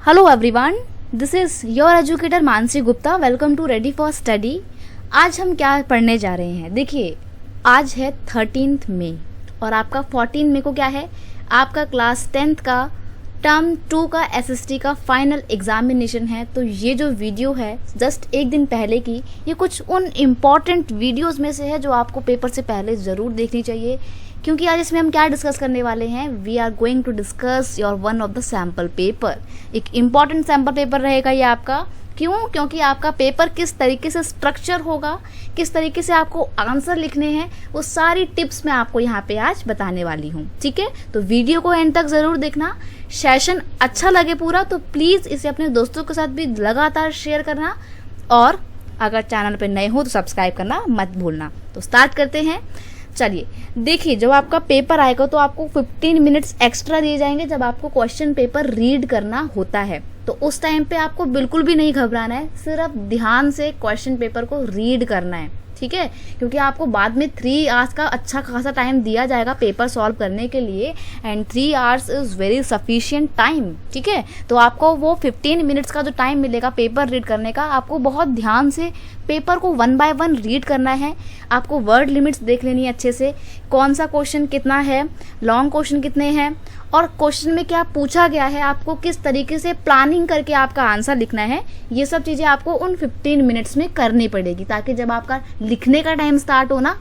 Hello everyone, this is your educator Mansi Gupta. Welcome to ready for study. आज हम क्या पढ़ने जा रहे हैं? देखिए, आज है 13 मई और आपका 14 मई को क्या है? आपका क्लास 10th का टर्म 2 का एसएसटी का फाइनल एग्जामिनेशन है। तो ये जो वीडियो है जस्ट एक दिन पहले की, ये कुछ उन इम्पॉर्टेंट वीडियोज़ में से है जो आपको पेपर से पहले ज़रूर देखनी चाहिए, क्योंकि आज इसमें हम क्या डिस्कस करने वाले हैं? We are going to discuss your one of the sample paper. एक इम्पॉर्टेंट सैम्पल पेपर रहेगा ये आपका। क्यों? क्योंकि आपका पेपर किस तरीके से स्ट्रक्चर होगा, किस तरीके से आपको आंसर लिखने हैं, वो सारी टिप्स मैं आपको यहाँ पे आज बताने वाली हूँ। ठीक है, तो वीडियो को एंड तक ज़रूर देखना। सेशन अच्छा लगे पूरा तो प्लीज़ इसे अपने दोस्तों के साथ भी लगातार शेयर करना, और अगर चैनल पे नए हो तो सब्सक्राइब करना मत भूलना। तो स्टार्ट करते हैं। चलिए देखिए, जब आपका पेपर आएगा तो आपको 15 मिनट्स एक्स्ट्रा दिए जाएंगे जब आपको क्वेश्चन पेपर रीड करना होता है। तो उस टाइम पे आपको बिल्कुल भी नहीं घबराना है, सिर्फ ध्यान से क्वेश्चन पेपर को रीड करना है। ठीक है, क्योंकि आपको बाद में 3 आवर्स का अच्छा खासा टाइम दिया जाएगा पेपर सॉल्व करने के लिए, and 3 hours is very sufficient time. ठीक है, तो आपको वो 15 मिनट्स का जो टाइम मिलेगा पेपर रीड करने का, आपको बहुत ध्यान से पेपर को 1 बाय 1 रीड करना है। आपको वर्ड लिमिट्स देख लेनी है अच्छे से, कौन सा क्वेश्चन कितना है, लॉन्ग क्वेश्चन कितने हैं, और क्वेश्चन में क्या पूछा गया है, आपको किस तरीके से प्लानिंग करके आपका आंसर लिखना है। ये सब चीज़ें आपको उन 15 मिनट्स में करनी पड़ेगी, ताकि जब आपका लिखने का टाइम स्टार्ट हो ना,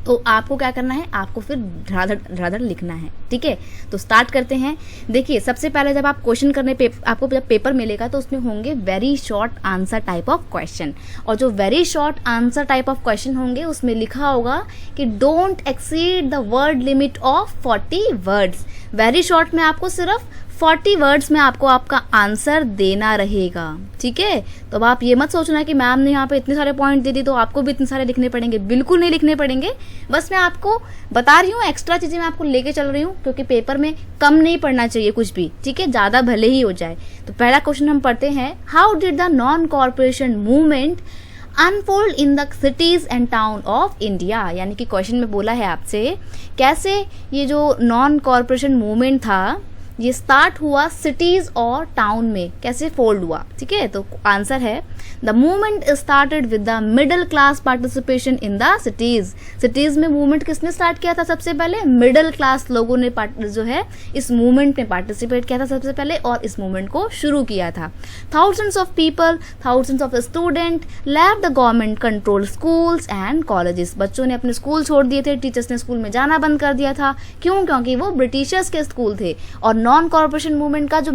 तो आपको क्या करना है, आपको फिर धड़ाधड़ लिखना है। ठीक है, तो स्टार्ट करते हैं। देखिए, सबसे पहले जब आप क्वेश्चन करने आपको जब पेपर मिलेगा तो उसमें होंगे very short answer type of question, और जो very short answer type of question होंगे उसमें लिखा होगा कि don't exceed the word limit of 40 words. Very short में आपको सिर्फ 40 वर्ड्स में आपको आपका आंसर देना रहेगा। ठीक है, तो अब आप ये मत सोचना कि मैम ने यहाँ पे इतने सारे पॉइंट दे दी तो आपको भी इतने सारे लिखने पड़ेंगे। बिल्कुल नहीं लिखने पड़ेंगे, बस मैं आपको बता रही हूँ, एक्स्ट्रा चीज़ें मैं आपको लेके चल रही हूँ, क्योंकि पेपर में कम नहीं पढ़ना चाहिए कुछ भी। ठीक है, ज़्यादा भले ही हो जाए। तो पहला क्वेश्चन हम पढ़ते हैं, how did the non corporation movement unfold in the cities and town of India. यानी कि क्वेश्चन में बोला है आपसे, कैसे ये जो नॉन कॉर्पोरेशन मूवमेंट था ये स्टार्ट हुआ सिटीज और टाउन में, कैसे फोल्ड हुआ। ठीक है, तो आंसर है the movement started with the middle class participation in the cities. Cities में मूवमेंट किसने स्टार्ट किया था? सबसे पहले मिडिल क्लास लोगों ने जो है इस मूवमेंट में पार्टिसिपेट किया था सबसे पहले, और इस मूवमेंट को शुरू किया था। Thousands of people, thousands of student left the government control schools and colleges. बच्चों ने अपने स्कूल छोड़ दिए थे, टीचर्स ने स्कूल में जाना बंद कर दिया था। क्यों? क्योंकि वो ब्रिटिशर्स के स्कूल थे। और नॉन कॉर्पोरेशन मूवमेंट का जो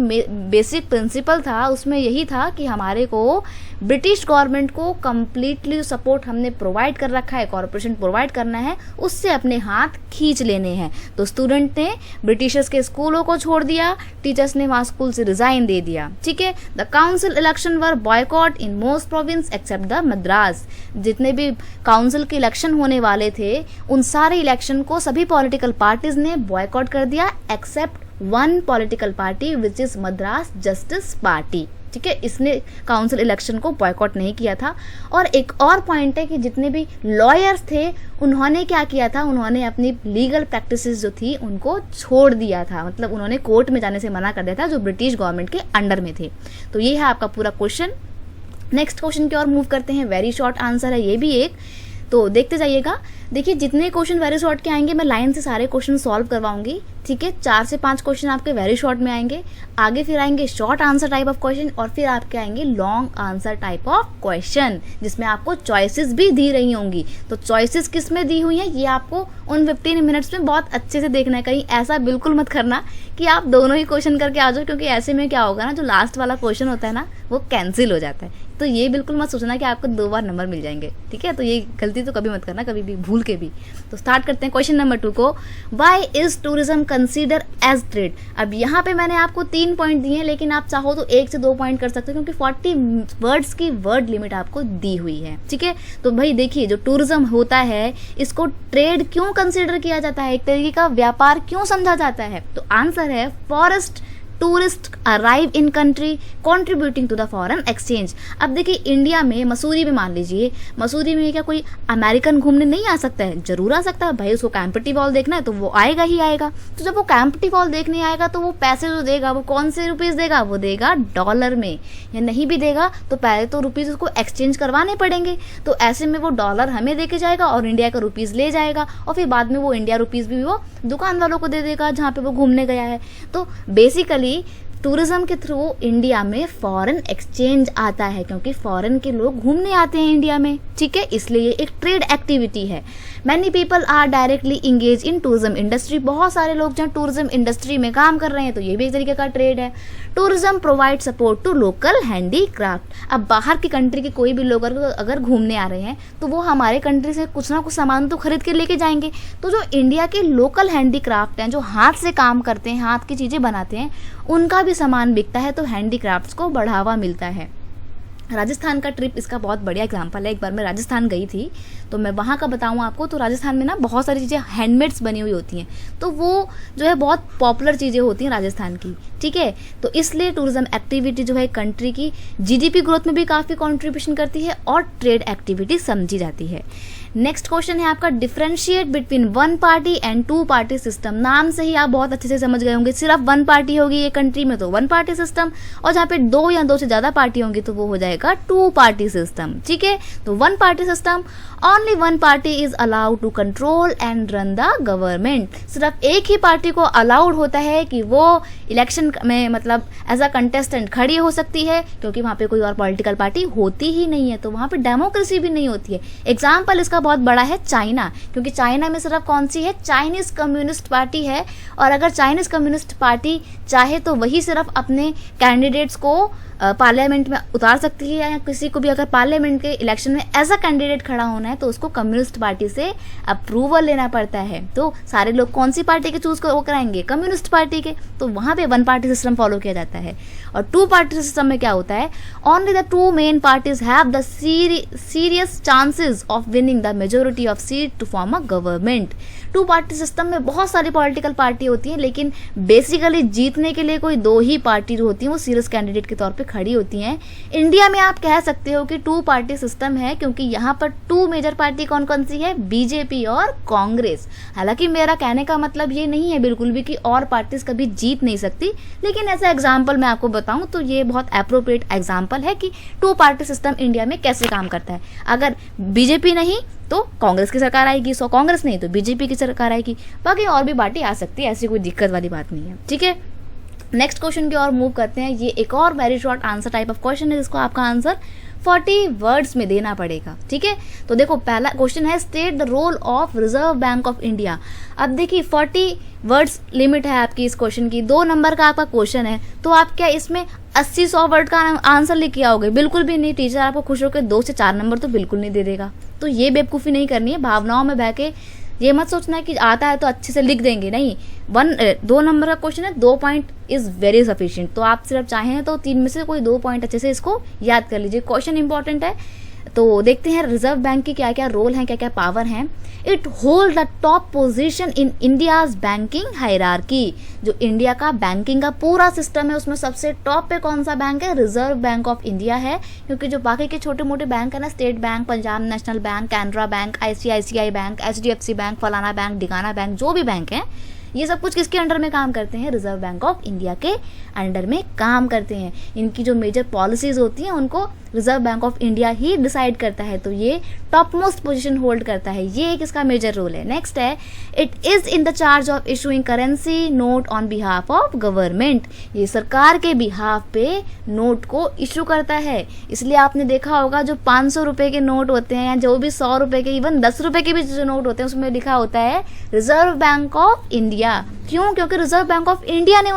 बेसिक प्रिंसिपल था उसमें यही था कि हमारे को ब्रिटिश गवर्नमेंट को कंप्लीटली सपोर्ट हमने प्रोवाइड कर रखा है, कॉर्पोरेशन प्रोवाइड करना है, उससे अपने हाथ खींच लेने हैं। तो स्टूडेंट ने ब्रिटिशर्स के स्कूलों को छोड़ दिया, टीचर्स ने वहाँ स्कूल से रिजाइन दे दिया। ठीक है, the council election were boycott in most province except the Madras. जितने भी काउंसिल के इलेक्शन होने वाले थे उन सारे इलेक्शन को सभी पॉलिटिकल पार्टीज ने बॉयकॉट कर दिया, except one political party which is Madras justice party. ठीक है, इसने काउंसिल इलेक्शन को बॉयकॉट नहीं किया था। और एक और पॉइंट है कि जितने भी लॉयर्स थे उन्होंने क्या किया था, उन्होंने अपनी लीगल प्रैक्टिसेस जो थी उनको छोड़ दिया था, मतलब उन्होंने कोर्ट में जाने से मना कर दिया था जो ब्रिटिश गवर्नमेंट के अंडर में थे। तो ये है आपका पूरा क्वेश्चन। नेक्स्ट क्वेश्चन की ओर मूव करते हैं। वेरी शॉर्ट आंसर है ये भी एक, तो देखते जाइएगा। देखिए, जितने क्वेश्चन वेरी शॉर्ट के आएंगे मैं लाइन से सारे क्वेश्चन सॉल्व करवाऊंगी। ठीक है, 4 से 5 क्वेश्चन आपके वेरी शॉर्ट में आएंगे, आगे फिर आएंगे short answer type of question, और फिर आपके आएंगे long answer type of question, जिसमें आपको चॉइसेस भी दी रही होंगी। तो चॉइसेस किस में दी हुई हैं ये आपको उन 15 मिनट्स में बहुत अच्छे से देखना है। कहीं ऐसा बिल्कुल मत करना कि आप दोनों ही क्वेश्चन करके आ जाओ, क्योंकि ऐसे में क्या होगा ना, जो लास्ट वाला क्वेश्चन होता है ना वो कैंसिल हो जाता है। तो ये बिल्कुल मत सोचना कि आपको 2 बार नंबर मिल जाएंगे। ठीक है, तो ये गलती तो कभी मत करना, कभी भी भूल के भी। तो स्टार्ट करते हैं क्वेश्चन नंबर 2 को। Why is tourism consider as trade. अब यहाँ पे मैंने आपको 3 पॉइंट दिए हैं, लेकिन आप चाहो तो 1 से 2 पॉइंट कर सकते हो, क्योंकि 40 वर्ड्स की वर्ड लिमिट आपको दी हुई है। ठीक है, तो भाई देखिए, जो टूरिज्म होता है इसको ट्रेड क्यों कंसीडर किया जाता है, एक तरीके का व्यापार क्यों समझा जाता है? तो आंसर है forest tourist arrive in country contributing to the foreign exchange. अब देखिए इंडिया में मसूरी में मान लीजिए, मसूरी में क्या कोई अमेरिकन घूमने नहीं आ सकता है? जरूर आ सकता है भाई, उसको कैंपटी वॉल देखना है तो वो आएगा ही आएगा। तो जब वो कैंपटी वॉल देखने आएगा तो वो पैसे जो देगा वो कौन से रुपीस देगा? वो देगा डॉलर में, या नहीं भी देगा तो पहले तो रुपीस उसको एक्सचेंज करवाने पड़ेंगे। तो ऐसे में वो डॉलर हमें देके जाएगा और इंडिया का रुपीस ले जाएगा, और फिर बाद में वो इंडिया रुपीस भी वो दुकान वालों को दे देगा जहाँ पे वो घूमने गया है। तो बेसिकली टूरिज्म के थ्रू इंडिया में फॉरेन एक्सचेंज आता है, क्योंकि फॉरेन के लोग घूमने आते हैं इंडिया में, ठीक है, इसलिए ये एक ट्रेड एक्टिविटी है। Many people are directly engage in tourism industry, बहुत सारे लोग जहाँ टूरिज्म इंडस्ट्री में काम कर रहे हैं, तो ये भी एक तरीके का ट्रेड है। Tourism provide support to local handicraft. अब बाहर की कंट्री के कोई भी लोग अगर घूमने आ रहे हैं तो वो हमारे कंट्री से कुछ ना कुछ सामान तो खरीद के लेके जाएंगे। तो जो इंडिया के लोकल हैंडीक्राफ्ट हैं, जो हाथ से काम करते हैं, हाथ की चीज़ें बनाते हैं, उनका भी सामान बिकता है, तो हैंडीक्राफ्ट्स को बढ़ावा मिलता है। राजस्थान का ट्रिप इसका बहुत बढ़िया एग्जांपल है। एक बार मैं राजस्थान गई थी तो मैं वहाँ का बताऊँ आपको, तो राजस्थान में ना बहुत सारी चीज़ें हैंडमेड्स बनी हुई होती हैं, तो वो जो है बहुत पॉपुलर चीज़ें होती हैं राजस्थान की, ठीक है। तो इसलिए टूरिज्म एक्टिविटी जो है कंट्री की जीडीपी ग्रोथ में भी काफ़ी कंट्रीब्यूशन करती है और ट्रेड एक्टिविटी समझी जाती है। नेक्स्ट क्वेश्चन है आपका, differentiate between one party and two party system. नाम से ही आप बहुत अच्छे से समझ गए होंगे, सिर्फ वन पार्टी होगी ये कंट्री में तो वन पार्टी सिस्टम, और जहाँ पे दो या दो से ज़्यादा पार्टी होंगी तो वो हो जाएगा टू पार्टी सिस्टम, ठीक है। तो one party system, only one party is allowed to control and run the government. सिर्फ एक ही पार्टी को अलाउड होता है कि वो इलेक्शन में मतलब एज अ कंटेस्टेंट खड़ी हो सकती है, क्योंकि वहाँ पे कोई और पॉलिटिकल पार्टी होती ही नहीं है, तो वहाँ पे डेमोक्रेसी भी नहीं होती है। एग्जाम्पल इसका बहुत बड़ा है चाइना, क्योंकि चाइना में सिर्फ कौन सी है? चाइनीज कम्युनिस्ट पार्टी है, और अगर चाइनीज कम्युनिस्ट पार्टी चाहे तो वही सिर्फ अपने कैंडिडेट्स को पार्लियामेंट में उतार सकती है, या किसी को भी अगर पार्लियामेंट के इलेक्शन में एज अ कैंडिडेट खड़ा होना है तो उसको कम्युनिस्ट पार्टी से अप्रूवल लेना पड़ता है। तो सारे लोग कौन सी पार्टी के चूज वो कराएंगे? कम्युनिस्ट पार्टी के। तो वहाँ पे वन पार्टी सिस्टम फॉलो किया जाता है। और टू पार्टी सिस्टम में क्या होता है? Only the two main parties have the serious chances of winning the majority of seat to form a government. Two party system में बहुत सारी पॉलिटिकल पार्टी होती है, लेकिन बेसिकली जीतने के लिए कोई दो ही पार्टी जो होती है वो सीरियस कैंडिडेट के तौर पे खड़ी होती हैं। इंडिया में आप कह सकते हो कि टू पार्टी सिस्टम है, क्योंकि यहाँ पर टू मेजर पार्टी कौन कौन सी है? बीजेपी और कांग्रेस। हालांकि मेरा कहने का मतलब ये नहीं है बिल्कुल भी कि और पार्टीज कभी जीत नहीं सकती, लेकिन ऐसा एग्जाम्पल मैं आपको बताऊं तो ये बहुत अप्रोप्रिएट एग्जाम्पल है कि टू पार्टी सिस्टम इंडिया में कैसे काम करता है। अगर बीजेपी नहीं तो कांग्रेस की सरकार आएगी, सो कांग्रेस नहीं तो बीजेपी की सरकार आएगी, बाकी और भी पार्टी आ सकती है, ऐसी कोई दिक्कत वाली बात नहीं है, ठीक है। नेक्स्ट क्वेश्चन की ओर मूव करते हैं। ये एक और very short answer type of question है, जिसको आपका आंसर 40 वर्ड्स में देना पड़ेगा, ठीक है। तो देखो पहला क्वेश्चन है, state the role of reserve bank of India. अब देखिए 40 वर्ड्स लिमिट है आपकी इस क्वेश्चन की, 2 नंबर का आपका क्वेश्चन है, तो आप क्या इसमें 80-100 वर्ड का आंसर लिख के आओगे? बिल्कुल भी नहीं। टीचर आपको खुश होकर 2 से 4 नंबर तो बिल्कुल नहीं दे देगा। तो ये बेवकूफ़ी नहीं करनी है, भावनाओं में बह के ये मत सोचना है कि आता है तो अच्छे से लिख देंगे, नहीं। 2 नंबर का क्वेश्चन है, 2 पॉइंट इज वेरी सफिशिएंट। तो आप सिर्फ चाहें तो 3 में से कोई 2 पॉइंट अच्छे से इसको याद कर लीजिए, क्वेश्चन इंपॉर्टेंट है। तो देखते हैं रिजर्व बैंक की क्या क्या रोल है, क्या क्या पावर है। It hold the top position in India's banking hierarchy. जो इंडिया का बैंकिंग का पूरा सिस्टम है उसमें सबसे टॉप पे कौन सा बैंक है? रिजर्व बैंक ऑफ इंडिया है, क्योंकि जो बाकी के छोटे मोटे बैंक है ना, state bank, Punjab national bank, Canara bank, ICICI bank, HDFC bank, फलाना बैंक, ढिकाना बैंक, जो भी बैंक है ये सब कुछ किसके अंडर में काम करते हैं? रिजर्व बैंक ऑफ इंडिया के अंडर में काम करते हैं। इनकी जो मेजर पॉलिसीज होती हैं उनको reserve bank of India he decide करता है, तो ये टॉप मोस्ट पोजीशन होल्ड करता है, ये एक इसका मेजर रोल है। नेक्स्ट है, it is in the charge of issuing currency note on behalf of government. ये सरकार के बिहाफ पे नोट को इशू करता है, इसलिए आपने देखा होगा जो 500 रुपए के नोट होते हैं या जो भी 100 रुपए के, इवन 10 रुपए के भी जो नोट होते हैं उसमें लिखा होता है रिजर्व बैंक ऑफ इंडिया। क्यों? क्योंकि रिजर्व बैंक ऑफ इंडिया ने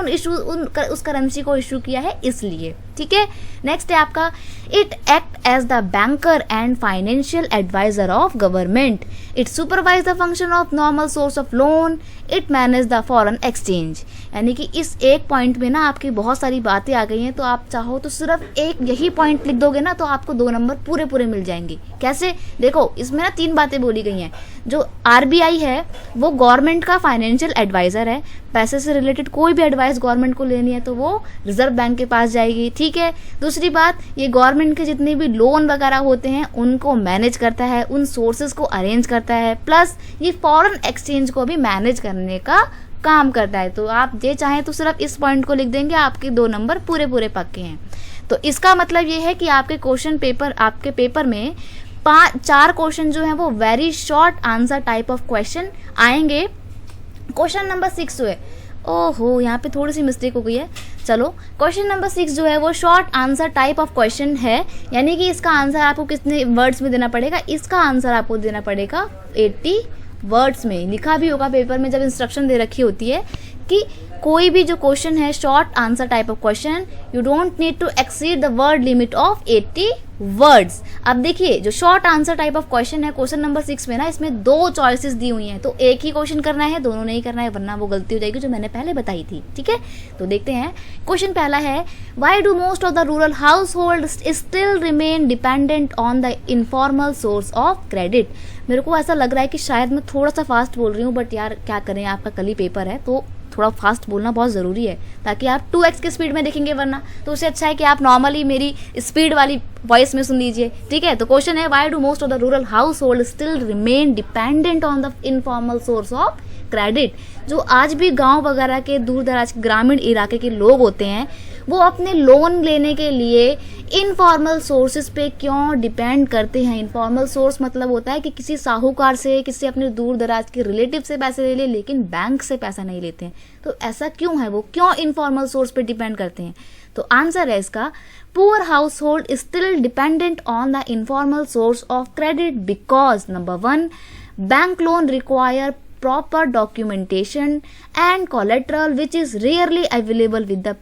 उस करेंसी को इशू किया है, इसलिए, ठीक है। नेक्स्ट है आपका, it act as the banker and financial advisor of government. It supervise the function of normal source of loan. It manage the foreign exchange. यानी कि इस एक पॉइंट में ना आपकी बहुत सारी बातें आ गई हैं, तो आप चाहो तो सिर्फ एक यही पॉइंट लिख दोगे ना तो आपको 2 नंबर पूरे पूरे मिल जाएंगे। कैसे? देखो इसमें ना 3 बातें बोली गई हैं। जो RBI है वो गवर्नमेंट का फाइनेंशियल एडवाइजर है, पैसे से रिलेटेड कोई भी एडवाइस गवर्नमेंट को लेनी है तो वो रिजर्व बैंक के पास जाएगी, ठीक है। दूसरी बात, ये गवर्नमेंट के जितने भी लोन वगैरह होते हैं उनको मैनेज करता है, उन सोर्सेज को अरेंज करता है, प्लस ये फॉरेन एक्सचेंज को भी मैनेज करने का काम करता है। तो आप ये चाहें तो सिर्फ इस पॉइंट को लिख देंगे, आपके 2 नंबर पूरे पूरे पक्के हैं। तो इसका मतलब ये है कि आपके पेपर में 4 क्वेश्चन जो है वो very short answer type of question आएंगे। क्वेश्चन नंबर 6 जो है, ओहो यहाँ पे थोड़ी सी मिस्टेक हो गई है, चलो क्वेश्चन नंबर 6 जो है वो short answer type of question है, यानी कि इसका आंसर आपको कितने वर्ड्स में देना पड़ेगा, इसका आंसर आपको देना पड़ेगा 80 वर्ड्स में। लिखा भी होगा पेपर में जब इंस्ट्रक्शन दे रखी होती है कि कोई भी जो क्वेश्चन है short answer type of question, you don't need to exceed the word limit of 80 words. अब देखिए जो short answer type of question है क्वेश्चन नंबर 6 में ना, इसमें 2 चॉइसेस दी हुई हैं, तो एक ही क्वेश्चन करना है, दोनों नहीं करना है, वरना वो गलती हो जाएगी जो मैंने पहले बताई थी, ठीक है। तो देखते हैं क्वेश्चन पहला है, why do most of the rural house hold still remain dependent on the informal source of credit. मेरे को ऐसा लग रहा है कि शायद मैं थोड़ा सा फास्ट बोल रही हूँ, बट यार क्या करें, आपका कल ही पेपर है तो थोड़ा फास्ट बोलना बहुत ज़रूरी है ताकि आप 2x की स्पीड में देखेंगे, वरना तो उससे अच्छा है कि आप नॉर्मली मेरी स्पीड वाली वॉइस में सुन लीजिए, ठीक है। तो क्वेश्चन है, why do most of the rural house hold still remain dependent on the informal source of credit. जो आज भी गांव वगैरह के दूर दराज ग्रामीण इलाके के लोग होते हैं वो अपने लोन लेने के लिए इनफॉर्मल सोर्सेज पे क्यों डिपेंड करते हैं। इनफॉर्मल सोर्स मतलब होता है कि किसी साहूकार से, किसी अपने दूर दराज के रिलेटिव से पैसे ले ले, लेकिन बैंक से पैसा नहीं लेते हैं। तो ऐसा क्यों है, वो क्यों इनफॉर्मल सोर्स पे डिपेंड करते हैं। तो आंसर है इसका, poor house hold still dependent on the informal source of credit because number 1 bank loan require proper documentation and collateral which is rarely available with the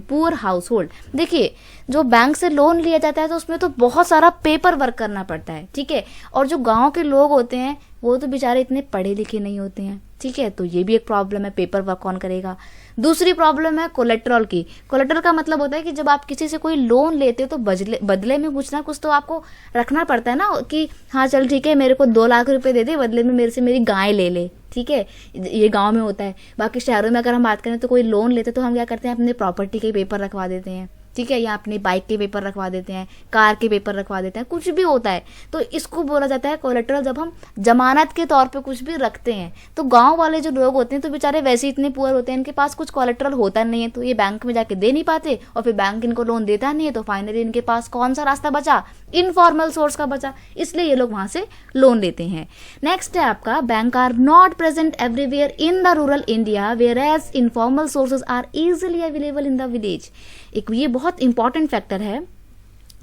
poor household। देखिए जो bank से loan लिया जाता है तो उसमें तो बहुत सारा पेपर वर्क करना पड़ता है, ठीक है। और जो गांव के लोग होते हैं वो तो बेचारे इतने पढ़े लिखे नहीं होते हैं, ठीक है। तो ये भी एक प्रॉब्लम है, पेपर वर्क कौन करेगा। दूसरी प्रॉब्लम है कोलेट्रल की। कोलेट्रल का मतलब होता है कि जब आप किसी से कोई लोन लेते हो तो बदले में कुछ ना कुछ तो आपको रखना पड़ता है ना, कि हाँ चल ठीक है मेरे को 2 लाख रुपए दे दे, बदले में मेरे से मेरी गाय ले ले, ठीक है। ये गांव में होता है। बाकी शहरों में अगर हम बात करें तो कोई लोन लेते तो हम क्या करते हैं, अपने प्रॉपर्टी के पेपर रखवा देते हैं, ठीक है, या अपनी बाइक के पेपर रखवा देते हैं, कार के पेपर रखवा देते हैं, कुछ भी होता है तो इसको बोला जाता है कोलेट्रल, जब हम जमानत के तौर पे कुछ भी रखते हैं। तो गांव वाले जो लोग होते हैं तो बेचारे वैसे इतने पुअर होते हैं, इनके पास कुछ कोलेट्रल होता नहीं है, तो ये बैंक में जाके दे नहीं पाते और फिर बैंक इनको लोन देता नहीं है। तो फाइनली इनके पास कौन सा रास्ता बचा, इनफॉर्मल सोर्स का बचा, इसलिए ये लोग वहां से लोन लेते हैं। नेक्स्ट है आपका, bank are not present everywhere in the rural India whereas informal sources are easily available in the village. एक ये बहुत इंपॉर्टेंट फैक्टर है।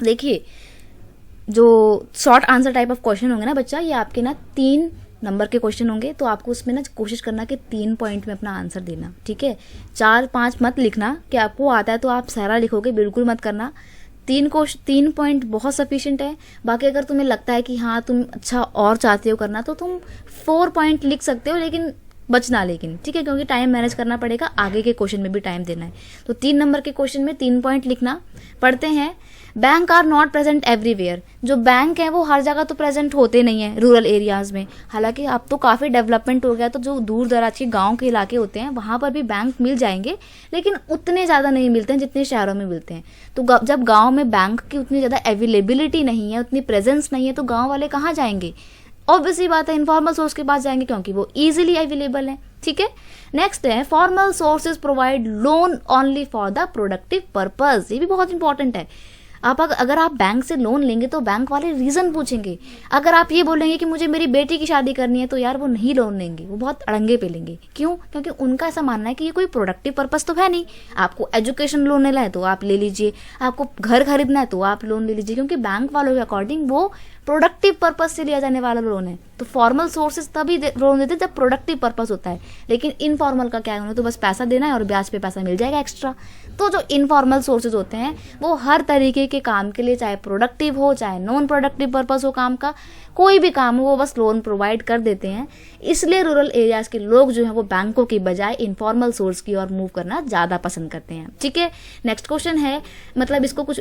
देखिए जो short answer type of question होंगे ना बच्चा, ये आपके ना 3 नंबर के क्वेश्चन होंगे, तो आपको उसमें ना कोशिश करना कि 3 पॉइंट में अपना आंसर देना, ठीक है। 4-5 मत लिखना कि आपको आता है तो आप सारा लिखोगे, बिल्कुल मत करना। 3 पॉइंट बहुत सफिशिएंट है। बाकी अगर तुम्हें लगता है कि हाँ तुम अच्छा और चाहते हो करना तो तुम 4 पॉइंट लिख सकते हो, लेकिन बचना, लेकिन ठीक है, क्योंकि टाइम मैनेज करना पड़ेगा, आगे के क्वेश्चन में भी टाइम देना है। तो 3 नंबर के क्वेश्चन में 3 पॉइंट लिखना। पढ़ते हैं, bank are not present everywhere. जो बैंक है वो हर जगह तो प्रेजेंट होते नहीं है रूरल एरियाज में। हालांकि अब तो काफ़ी डेवलपमेंट हो गया, तो जो दूर दराज के गाँव के इलाके होते हैं वहाँ पर भी बैंक मिल जाएंगे, लेकिन उतने ज़्यादा नहीं मिलते हैं जितने शहरों में मिलते हैं। तो जब गाँव में बैंक की उतनी ज़्यादा अवेलेबिलिटी नहीं है, उतनी प्रेजेंस नहीं है, तो गाँव वाले कहाँ जाएंगे, ऑब्वियसली बात है इनफॉर्मल सोर्स के पास जाएंगे, क्योंकि वो इजीली अवेलेबल है, ठीक है। नेक्स्ट है, formal sources provide loan only for the productive purpose. ये भी बहुत इंपॉर्टेंट है। अगर आप बैंक से लोन लेंगे तो बैंक वाले रीजन पूछेंगे। अगर आप ये बोलेंगे कि मुझे मेरी बेटी की शादी करनी है, तो यार वो नहीं लोन लेंगे, वो बहुत अड़ंगे पे लेंगे। क्यों? क्योंकि उनका ऐसा मानना है कि ये कोई प्रोडक्टिव पर्पस तो है नहीं। आपको एजुकेशन लोन लेना है तो आप ले लीजिए, आपको घर खरीदना है तो आप लोन ले लीजिए, क्योंकि बैंक वालों के अकॉर्डिंग वो प्रोडक्टिव पर्पस से लिया जाने वाला लोन है। तो फॉर्मल सोर्सेज तभी लोन देते जब प्रोडक्टिव पर्पस होता है, लेकिन इनफॉर्मल का क्या है, उन्हें तो बस पैसा देना है और ब्याज पे पैसा मिल जाएगा एक्स्ट्रा। तो जो इनफॉर्मल सोर्सेज होते हैं वो हर तरीके के काम के लिए, चाहे प्रोडक्टिव हो चाहे नॉन प्रोडक्टिव पर्पस हो, काम का कोई भी काम हो, वो बस लोन प्रोवाइड कर देते हैं। इसलिए रूरल एरियाज के लोग जो है वो बैंकों की बजाय इनफॉर्मल सोर्स की ओर मूव करना ज्यादा पसंद करते हैं, ठीक है। नेक्स्ट क्वेश्चन है, मतलब इसको कुछ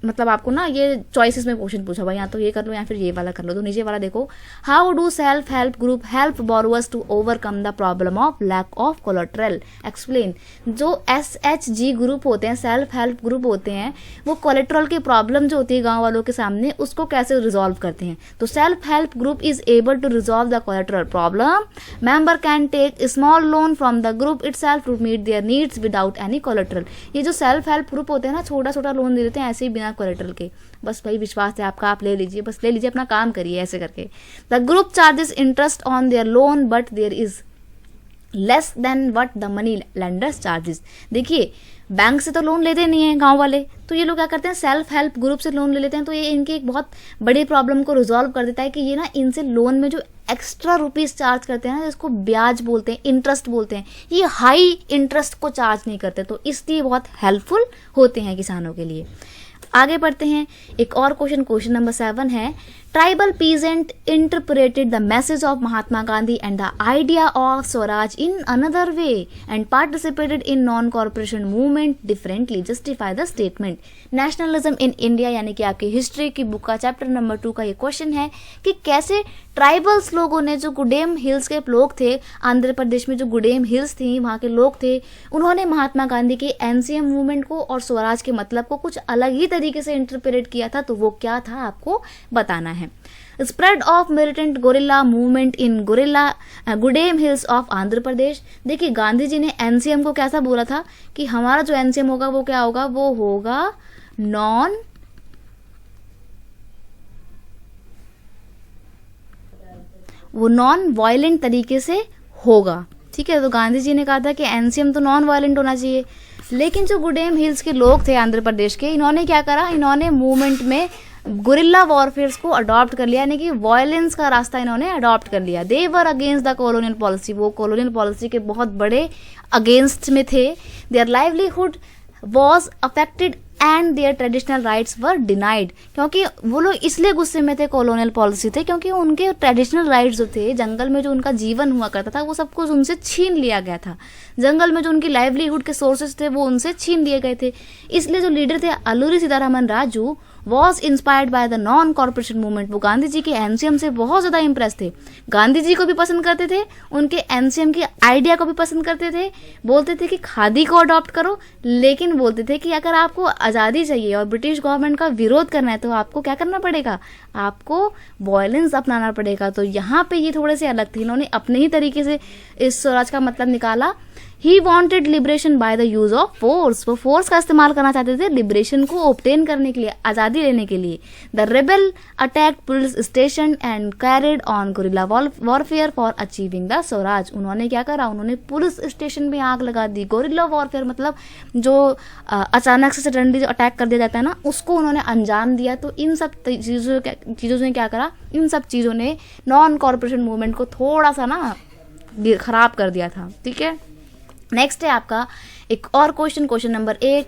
मतलब आपको ना ये चॉइसेस में क्वेश्चन पूछा भाई, या तो ये कर लो या फिर ये वाला कर लो। तो नीचे वाला देखो, how do self help group help borrowers to overcome the problem of lack of collateral, explain. जो SHG ग्रुप होते हैं, सेल्फ हेल्प ग्रुप होते हैं, वो कोलेटरल की प्रॉब्लम जो होती है गांव वालों के सामने, उसको कैसे रिजॉल्व करते हैं। तो self help group is able to resolve the collateral problem, member can take small loan from the group itself to meet their needs without any collateral. ये जो सेल्फ हेल्प ग्रुप होते हैं ना, छोटा छोटा लोन दे देते हैं ऐसे ही बिना कोलेटरल के, बस भाई विश्वास है आपका, आप ले लीजिए, बस ले लीजिए, अपना काम करिए ऐसे करके। The group charges interest on their loan but there is less than what the money lenders charges. देखिए बैंक से तो लोन लेते नहीं है गांव वाले, तो ये लोग क्या करते हैं, सेल्फ हेल्प ग्रुप से लोन ले लेते हैं। तो ये इनकी एक बहुत बड़ी प्रॉब्लम को रिजॉल्व कर देता है कि ये ना इनसे लोन में जो एक्स्ट्रा रुपीस चार्ज करते हैं ना, जिसको ब्याज बोलते हैं, इंटरेस्ट बोलते हैं, ये हाई इंटरेस्ट को चार्ज नहीं करते, तो इसलिए बहुत हेल्पफुल होते हैं किसानों के लिए। आगे बढ़ते हैं, एक और क्वेश्चन नंबर 7 है, tribal peasant interpreted the message of Mahatma Gandhi and the idea of Swaraj in another way and participated in non corporation movement differently, justify the statement. Nationalism in India यानी कि आपकी हिस्ट्री की बुक का चैप्टर नंबर 2 का ये question है कि कैसे ट्राइबल्स लोगों ने, जो गुडेम हिल्स के लोग थे, आंध्र प्रदेश में जो गुडेम हिल्स थी वहाँ के लोग थे, उन्होंने महात्मा गांधी के NCM मूवमेंट को और स्वराज के मतलब को कुछ अलग ही तरीके से इंटरप्रेट किया था। तो वो क्या था आपको बताना है। Spread of militant guerrilla movement in Gudem hills of Andhra Pradesh. देखिए गांधी जी ने NCM को कैसा बोला था कि हमारा जो NCM होगा वो क्या होगा, वो होगा नॉन वायलेंट तरीके से होगा, ठीक है। तो गांधी जी ने कहा था कि NCM तो नॉन वायलेंट होना चाहिए, लेकिन जो गुडेम हिल्स के लोग थे आंध्र प्रदेश के, इन्होंने क्या करा, इन्होंने मूवमेंट में गुरिल्ला वॉरफेयर को अडॉप्ट कर लिया, यानी कि वायलेंस का रास्ता इन्होंने अडॉप्ट कर लिया। They were against the colonial policy, वो कॉलोनियल पॉलिसी के बहुत बड़े अगेंस्ट में थे। Their livelihood was affected and their traditional rights were denied, क्योंकि वो लोग इसलिए गुस्से में थे, कॉलोनियल पॉलिसी थे, क्योंकि उनके ट्रेडिशनल राइट्स जो थे, जंगल में जो उनका जीवन हुआ करता था, वो सब कुछ उनसे छीन लिया गया था। जंगल में जो उनकी लाइवलीहुड के सोर्सेज थे वो उनसे छीन लिए गए थे। इसलिए जो लीडर थे Alluri Sitharaman Raju was inspired by the non corporation movement, वो गांधी जी के NCM से बहुत ज्यादा इंप्रेस थे, गांधी जी को भी पसंद करते थे, उनके NCM के आइडिया को भी पसंद करते थे। बोलते थे कि खादी को अडॉप्ट करो, लेकिन बोलते थे कि अगर आपको आज़ादी चाहिए और ब्रिटिश गवर्नमेंट का विरोध करना है तो आपको क्या करना पड़ेगा, आपको वायलेंस अपनाना पड़ेगा। तो यहाँ पे ये थोड़े से अलग थे, इन्होंने अपने ही तरीके से इस स्वराज का मतलब निकाला। He wanted liberation by the use of force, वो फोर्स का इस्तेमाल करना चाहते थे लिबरेशन को ऑब्टेन करने के लिए, आज़ादी लेने के लिए। The rebel attack police station and carried on guerrilla warfare for achieving the Swaraj. उन्होंने क्या करा, उन्होंने पुलिस स्टेशन में आग लगा दी। गोरिल्ला वॉरफेयर मतलब जो अचानक से सडनली जो अटैक कर दिया जाता है ना, उसको उन्होंने अंजाम दिया। तो इन सब चीज़ों ने क्या करा, इन सब चीज़ों ने नॉन कॉर्पोरेशन मूवमेंट को थोड़ा सा ना खराब कर दिया था, ठीक है। नेक्स्ट है आपका एक और question number 8,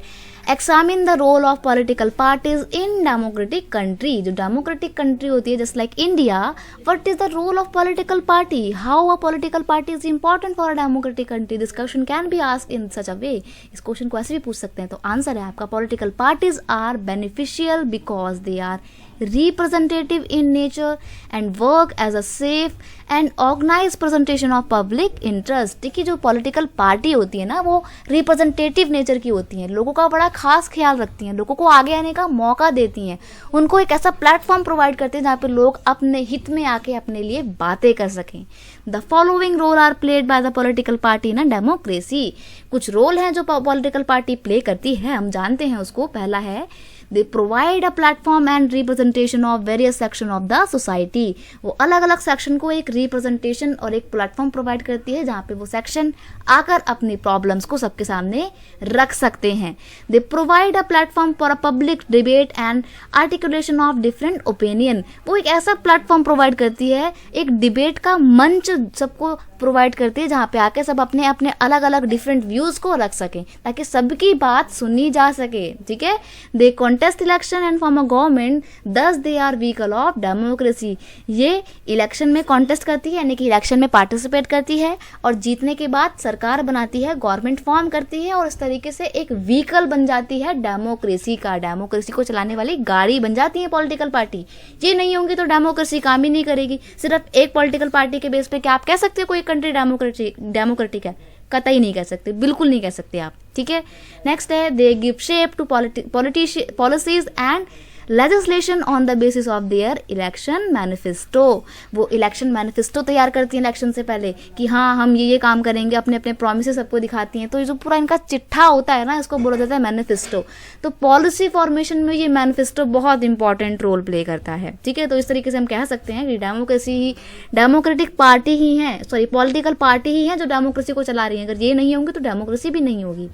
examine the role of political parties in democratic country. जो डेमोक्रेटिक कंट्री होती है just like India, what is the role of political party, how a political party is important for a democratic country. This question can be asked in such a way, इस question को ऐसे भी पूछ सकते हैं। तो आंसर है आपका, political parties are beneficial because they are representative in nature and work as a safe and organized presentation of public interest। देखिए जो पॉलिटिकल पार्टी होती है ना, वो रिप्रेजेंटेटिव नेचर की होती हैं, लोगों का बड़ा खास ख्याल रखती हैं, लोगों को आगे आने का मौका देती हैं, उनको एक ऐसा प्लेटफॉर्म प्रोवाइड करते हैं जहाँ पे लोग अपने हित में आके अपने लिए बातें कर सकें। The following role are played by the political party in democracy. कुछ रोल हैं जो पॉलिटिकल पार्टी प्ले करती है, हम जानते हैं उसको। पहला है, they provide a platform and representation of various section of the society. वो अलग अलग सेक्शन को एक रिप्रेजेंटेशन और एक प्लेटफॉर्म प्रोवाइड करती है जहाँ पे वो सेक्शन आकर अपनी प्रॉब्लम्स को सबके सामने रख सकते हैं। They provide a platform for a public debate and articulation of different opinion. वो एक ऐसा प्लेटफॉर्म प्रोवाइड करती है, एक डिबेट का मंच सबको प्रोवाइड करती है जहाँ पे आके सब अपने अपने अलग अलग डिफरेंट व्यूज को रख सकें ताकि सबकी बात सुनी जा सके, ठीक है। They contest election and form a government, thus they are vehicle of democracy. ये इलेक्शन में कॉन्टेस्ट करती है, यानी कि इलेक्शन में पार्टिसिपेट करती है, और जीतने के बाद सरकार बनाती है, गवर्नमेंट फॉर्म करती है, और इस तरीके से एक व्हीकल बन जाती है डेमोक्रेसी का। डेमोक्रेसी को चलाने वाली गाड़ी बन जाती है पॉलिटिकल पार्टी। ये नहीं होंगी तो डेमोक्रेसी काम ही नहीं करेगी। सिर्फ एक पॉलिटिकल पार्टी के बेस पे क्या आप कह सकते हो कोई कंट्री डेमोक्रेटिक है? कतई नहीं कह सकते, बिल्कुल नहीं कह सकते आप, ठीक है। नेक्स्ट है, they give shape to policies and legislation on the basis of their election manifesto. वो इलेक्शन मैनिफेस्टो तैयार करती हैं इलेक्शन से पहले कि हाँ हम ये काम करेंगे, अपने अपने प्रोमिस सबको दिखाती हैं। तो ये जो पूरा इनका चिट्ठा होता है ना, इसको बोला जाता है मैनिफेस्टो। तो पॉलिसी फॉर्मेशन में ये मैनिफेस्टो बहुत इंपॉर्टेंट रोल प्ले करता है, ठीक है। तो इस तरीके से हम कह सकते हैं कि डेमोक्रेसी ही, डेमोक्रेटिक पार्टी ही है, सॉरी पॉलिटिकल पार्टी ही है जो डेमोक्रेसी को चला रही है। अगर ये नहीं होंगी तो डेमोक्रेसी भी नहीं होगी।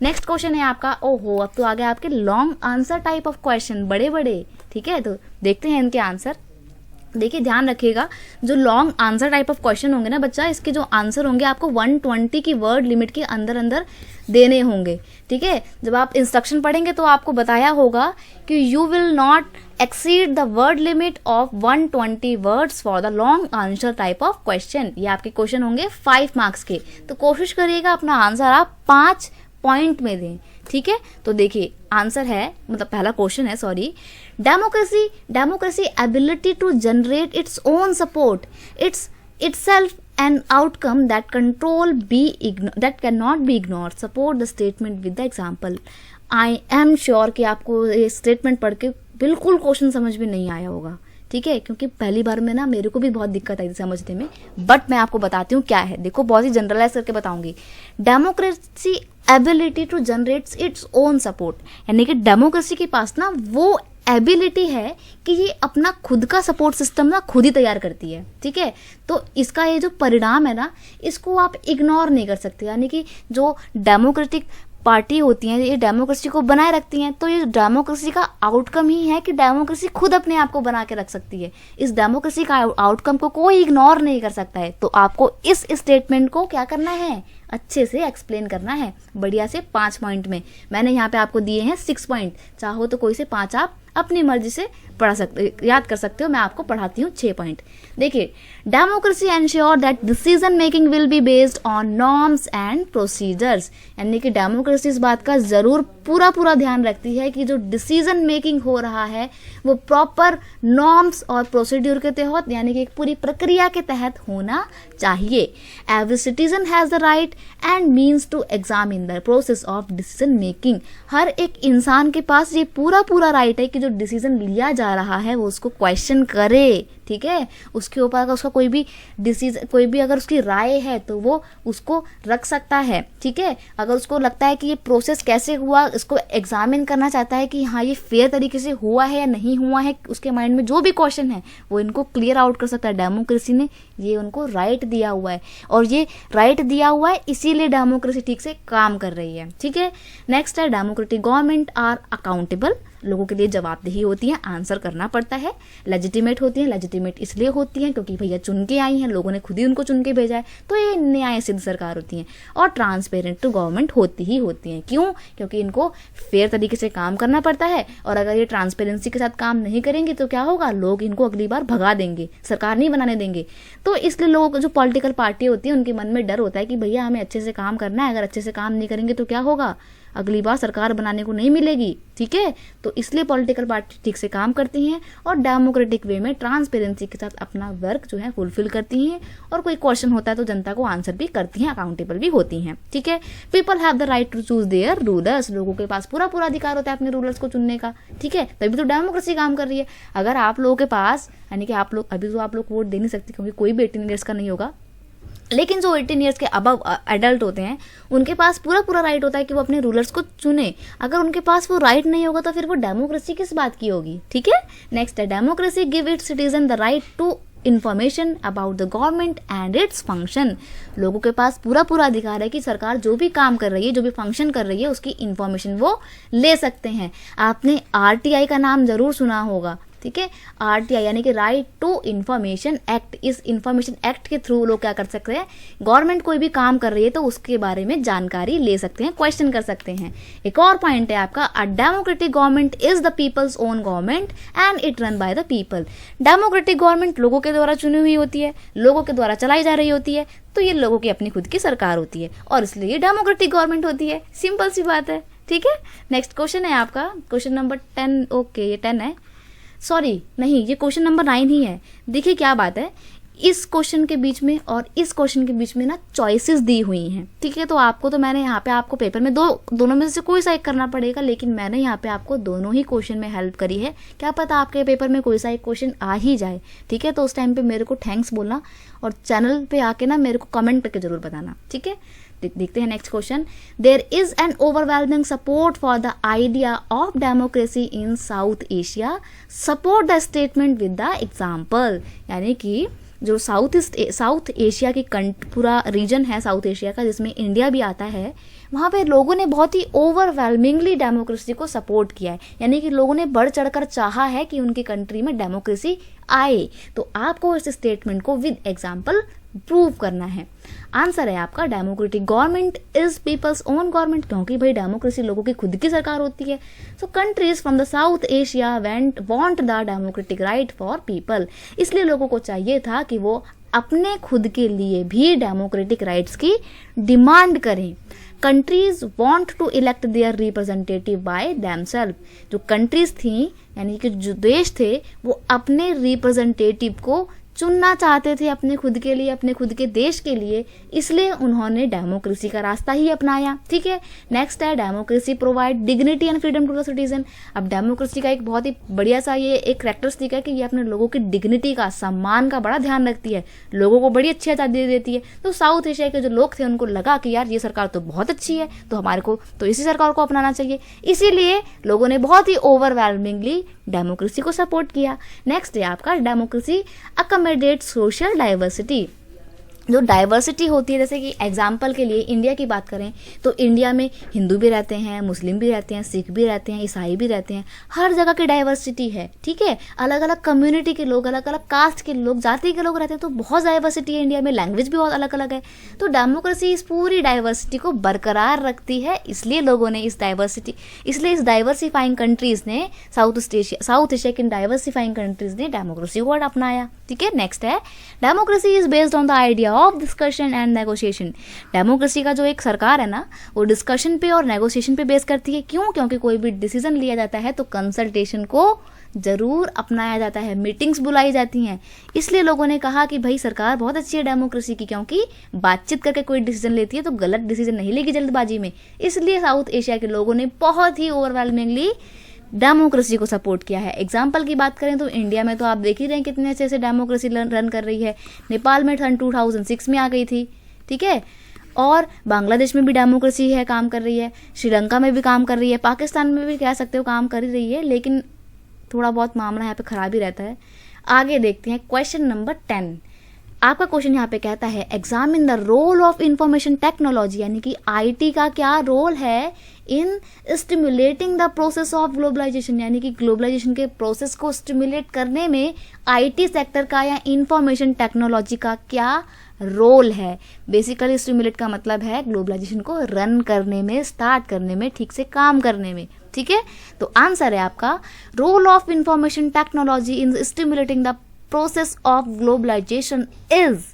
नेक्स्ट क्वेश्चन है आपका, ओहो अब तो आ गया आपके long answer type of question, बड़े बड़े, ठीक है। तो देखते हैं इनके आंसर। देखिए ध्यान रखिएगा, जो long answer type of question होंगे ना बच्चा, इसके जो आंसर होंगे आपको 120 की वर्ड लिमिट के अंदर अंदर देने होंगे, ठीक है। जब आप इंस्ट्रक्शन पढ़ेंगे तो आपको बताया होगा कि you will not exceed the word limit of 120 words for the long answer type of question. ये आपके क्वेश्चन होंगे 5 मार्क्स के। तो कोशिश करिएगा अपना आंसर आप 5 पॉइंट में दें, ठीक है। तो देखिए आंसर है, मतलब पहला क्वेश्चन है, sorry, democracy ability to generate its own support, itself an outcome that can not be ignored, support the statement with the example. I am sure कि आपको ये स्टेटमेंट पढ़ के बिल्कुल क्वेश्चन समझ में नहीं आया होगा, ठीक है, क्योंकि पहली बार में ना मेरे को भी बहुत दिक्कत आई थी समझने में, बट मैं आपको बताती हूँ क्या है। देखो बहुत ही जनरलाइज करके बताऊंगी। Democracy ability to generate its own support, यानी कि डेमोक्रेसी के पास ना वो एबिलिटी है कि ये अपना खुद का सपोर्ट सिस्टम ना खुद ही तैयार करती है, ठीक है। तो इसका ये जो परिणाम है ना, इसको आप इग्नोर नहीं कर सकते। यानी कि जो डेमोक्रेटिक पार्टी होती हैं, ये डेमोक्रेसी को बनाए रखती हैं। तो ये डेमोक्रेसी का आउटकम ही है कि डेमोक्रेसी खुद अपने आप को बना के रख सकती है। इस डेमोक्रेसी का आउटकम को कोई इग्नोर नहीं कर सकता है। तो आपको इस स्टेटमेंट को क्या करना है, अच्छे से एक्सप्लेन करना है, बढ़िया से 5 पॉइंट में। मैंने यहाँ पे आपको दिए हैं 6 पॉइंट, चाहो तो कोई से 5 आप अपनी मर्जी से पढ़ा सकते, याद कर सकते हो। मैं आपको पढ़ाती हूँ 6 पॉइंट। देखिए, democracy ensure that decision making will be based on norms and procedures, यानी कि डेमोक्रेसी इस बात का जरूर पूरा ध्यान रखती है कि जो डिसीजन मेकिंग हो रहा है वो प्रॉपर नॉर्म्स और प्रोसीड्यूर के तहत, यानी कि एक पूरी प्रक्रिया के तहत होना चाहिए। Every citizen has the right and means to examine the process of decision making. हर एक इंसान के पास ये पूरा राइट है कि जो डिसीजन लिया जा रहा है वो उसको क्वेश्चन करे, ठीक है। उसके ऊपर अगर उसका कोई भी अगर उसकी राय है तो वो उसको रख सकता है, ठीक है। अगर उसको लगता है कि ये प्रोसेस कैसे हुआ, इसको एग्जामिन करना चाहता है कि हाँ ये फेयर तरीके से हुआ है या नहीं हुआ है, उसके माइंड में जो भी क्वेश्चन है वो इनको क्लियर आउट कर सकता है। डेमोक्रेसी ने ये उनको राइट दिया हुआ है, और ये राइट दिया हुआ है इसीलिए डेमोक्रेसी ठीक से काम कर रही है, ठीक है। नेक्स्ट है, डेमोक्रेटिक गवर्नमेंट आर अकाउंटेबल, लोगों के लिए जवाबदेही होती है, आंसर करना पड़ता है। लेजिटिमेट होती है, लेजिटिमेट इसलिए होती है क्योंकि भैया चुन के आई हैं, लोगों ने खुद ही उनको चुन के भेजा है, तो ये न्याय सिद्ध सरकार होती है। और ट्रांसपेरेंट टू गवर्नमेंट होती हैं। क्यों? क्योंकि इनको फेयर तरीके से काम करना पड़ता है, और अगर ये ट्रांसपेरेंसी के साथ काम नहीं करेंगे तो क्या होगा, लोग इनको अगली बार भगा देंगे, सरकार नहीं बनाने देंगे। तो इसलिए लोग, जो पॉलिटिकल पार्टी होती है, उनके मन में डर होता है कि भैया हमें अच्छे से काम करना है, अगर अच्छे से काम नहीं करेंगे तो क्या होगा, अगली बार सरकार बनाने को नहीं मिलेगी, ठीक है। तो इसलिए पॉलिटिकल पार्टी ठीक से काम करती हैं और डेमोक्रेटिक वे में ट्रांसपेरेंसी के साथ अपना वर्क जो है फुलफिल करती हैं, और कोई क्वेश्चन होता है तो जनता को आंसर भी करती हैं, अकाउंटेबल भी होती हैं, ठीक है। People have the right to choose their rulers, लोगों के पास पूरा अधिकार होता है अपने रूलर्स को चुनने का, ठीक है। तभी तो डेमोक्रेसी काम कर रही है। अगर आप लोगों के पास, यानी कि आप लोग अभी तो आप लोग वोट दे नहीं सकते क्योंकि कोई भी 18 ईयर्स का नहीं होगा, लेकिन जो 18 ईयर्स के अबव एडल्ट होते हैं उनके पास पूरा राइट होता है कि वो अपने रूलर्स को चुने। अगर उनके पास वो राइट नहीं होगा तो फिर वो डेमोक्रेसी किस बात की होगी, ठीक है। नेक्स्ट है, democracy give its citizen the right to information about the government and its function, लोगों के पास पूरा अधिकार है कि सरकार जो भी काम कर रही है, जो भी फंक्शन कर रही है, उसकी इंफॉर्मेशन वो ले सकते हैं। आपने RTI का नाम जरूर सुना होगा, ठीक है। RTI यानी कि राइट टू इंफॉर्मेशन एक्ट, इस इंफॉर्मेशन एक्ट के थ्रू लोग क्या कर सकते हैं, गवर्नमेंट कोई भी काम कर रही है तो उसके बारे में जानकारी ले सकते हैं, क्वेश्चन कर सकते हैं। एक और पॉइंट है आपका, a democratic government is the people's own government and it run by the people. Democratic government लोगों के द्वारा चुनी हुई होती है, लोगों के द्वारा चलाई जा रही होती है, तो ये लोगों की अपनी खुद की सरकार होती है और इसलिए ये डेमोक्रेटिक गवर्नमेंट होती है। सिंपल सी बात है, ठीक है। नेक्स्ट क्वेश्चन है आपका क्वेश्चन नंबर 10। ओके, ये 10 है, सॉरी नहीं, ये क्वेश्चन नंबर 9 ही है। देखिए क्या बात है, इस क्वेश्चन के बीच में और इस क्वेश्चन के बीच में ना चॉइसेस दी हुई हैं, ठीक है। तो आपको तो मैंने यहाँ पे आपको पेपर में दोनों में से कोई सा एक करना पड़ेगा, लेकिन मैंने यहाँ पे आपको दोनों ही क्वेश्चन में हेल्प करी है। क्या पता आपके पेपर में कोई सा एक क्वेश्चन आ ही जाए, ठीक है। तो उस टाइम पे मेरे को थैंक्स बोलना और चैनल पे आके ना मेरे को कमेंट करके जरूर बताना, ठीक है। देखते हैं next question. There is an overwhelming support for the idea of democracy in South Asia, support the statement with the example. यानी कि जो साउथ एशिया की पूरा रीजन है साउथ एशिया का, जिसमें इंडिया भी आता है, वहाँ पे लोगों ने बहुत ही ओवरवेलमिंगली डेमोक्रेसी को सपोर्ट किया है। यानी कि लोगों ने बढ़ चढ़कर चाहा है कि उनकी कंट्री में डेमोक्रेसी आए। तो आपको इस स्टेटमेंट को विद एग्जाम्पल प्रूव करना है। आंसर है आपका, democratic government is people's own government, क्योंकि भाई डेमोक्रेसी लोगों की खुद की सरकार होती है। So countries from the South Asia want the democratic right for people, इसलिए लोगों को चाहिए था कि वो अपने खुद के लिए भी डेमोक्रेटिक राइट्स की डिमांड करें। Countries want to elect their representative by themselves, जो कंट्रीज थी यानी कि जो देश थे वो अपने रिप्रेजेंटेटिव को चुनना चाहते थे अपने खुद के लिए, अपने खुद के देश के लिए, इसलिए उन्होंने डेमोक्रेसी का रास्ता ही अपनाया, ठीक है। नेक्स्ट है, democracy provide dignity and freedom to the citizen. अब डेमोक्रेसी का एक बहुत ही बढ़िया सा ये एक कैरेक्टरिस्टिक है कि ये अपने लोगों की डिग्निटी का, सम्मान का बड़ा ध्यान रखती है, लोगों को बड़ी अच्छी आज़ादी देती है। तो साउथ एशिया के जो लोग थे उनको लगा कि यार ये सरकार तो बहुत अच्छी है, तो हमारे को तो इसी सरकार को अपनाना चाहिए, इसीलिए लोगों ने बहुत ही ओवरवेलमिंगली डेमोक्रेसी को सपोर्ट किया। नेक्स्ट है आपका, डेमोक्रेसी अकोमोडेट सोशल डाइवर्सिटी। जो डाइवर्सिटी होती है, जैसे कि एग्जाम्पल के लिए इंडिया की बात करें तो इंडिया में हिंदू भी रहते हैं, मुस्लिम भी रहते हैं, सिख भी रहते हैं, ईसाई भी रहते हैं, हर जगह की डाइवर्सिटी है, ठीक है। अलग अलग कम्युनिटी के लोग, अलग अलग कास्ट के लोग, जाति के लोग रहते हैं, तो बहुत डाइवर्सिटी है इंडिया में, लैंग्वेज भी बहुत अलग अलग है। तो डेमोक्रेसी इस पूरी डाइवर्सिटी को बरकरार रखती है, इसलिए लोगों ने इस डाइवर्सिफाइंग कंट्रीज ने साउथ एशिया की डाइवर्सिफाइंग कंट्रीज ने डेमोक्रेसी को अपनाया, ठीक है। नेक्स्ट है, democracy is based on the idea of discussion and negotiation. Democracy का जो एक सरकार है ना, वो डिस्कशन पे और नेगोशिएशन पे बेस करती है। क्यों? क्योंकि कोई भी डिसीजन लिया जाता है तो कंसल्टेशन को जरूर अपनाया जाता है, मीटिंग्स बुलाई जाती हैं। इसलिए लोगों ने कहा कि भाई सरकार बहुत अच्छी है डेमोक्रेसी की, क्योंकि बातचीत करके कोई डिसीजन लेती है तो गलत डिसीजन नहीं लेगी जल्दबाजी में। इसलिए साउथ एशिया के लोगों ने बहुत ही ओवरवेलमिंगली डेमोक्रेसी को सपोर्ट किया है। एग्जाम्पल की बात करें तो इंडिया में तो आप देख ही रहे हैं कितने अच्छे से डेमोक्रेसी रन कर रही है। नेपाल में सन 2006 में आ गई थी, ठीक है। और बांग्लादेश में भी डेमोक्रेसी है, काम कर रही है, श्रीलंका में भी काम कर रही है, पाकिस्तान में भी कह सकते हो काम कर ही रही है, लेकिन थोड़ा बहुत मामला यहाँ पे खराब ही रहता है। आगे देखते हैं क्वेश्चन नंबर 10। आपका क्वेश्चन यहाँ पे कहता है, examine the role of information technology, यानी कि आईटी का क्या रोल है in stimulating the process of globalization, यानी कि ग्लोबलाइजेशन के प्रोसेस को स्टिमुलेट करने में आईटी सेक्टर का या इंफॉर्मेशन टेक्नोलॉजी का क्या रोल है। बेसिकली स्टिमुलेट का मतलब है ग्लोबलाइजेशन को रन करने में, स्टार्ट करने में, ठीक से काम करने में, ठीक है। तो आंसर है आपका, role of information technology in stimulating the process of globalization is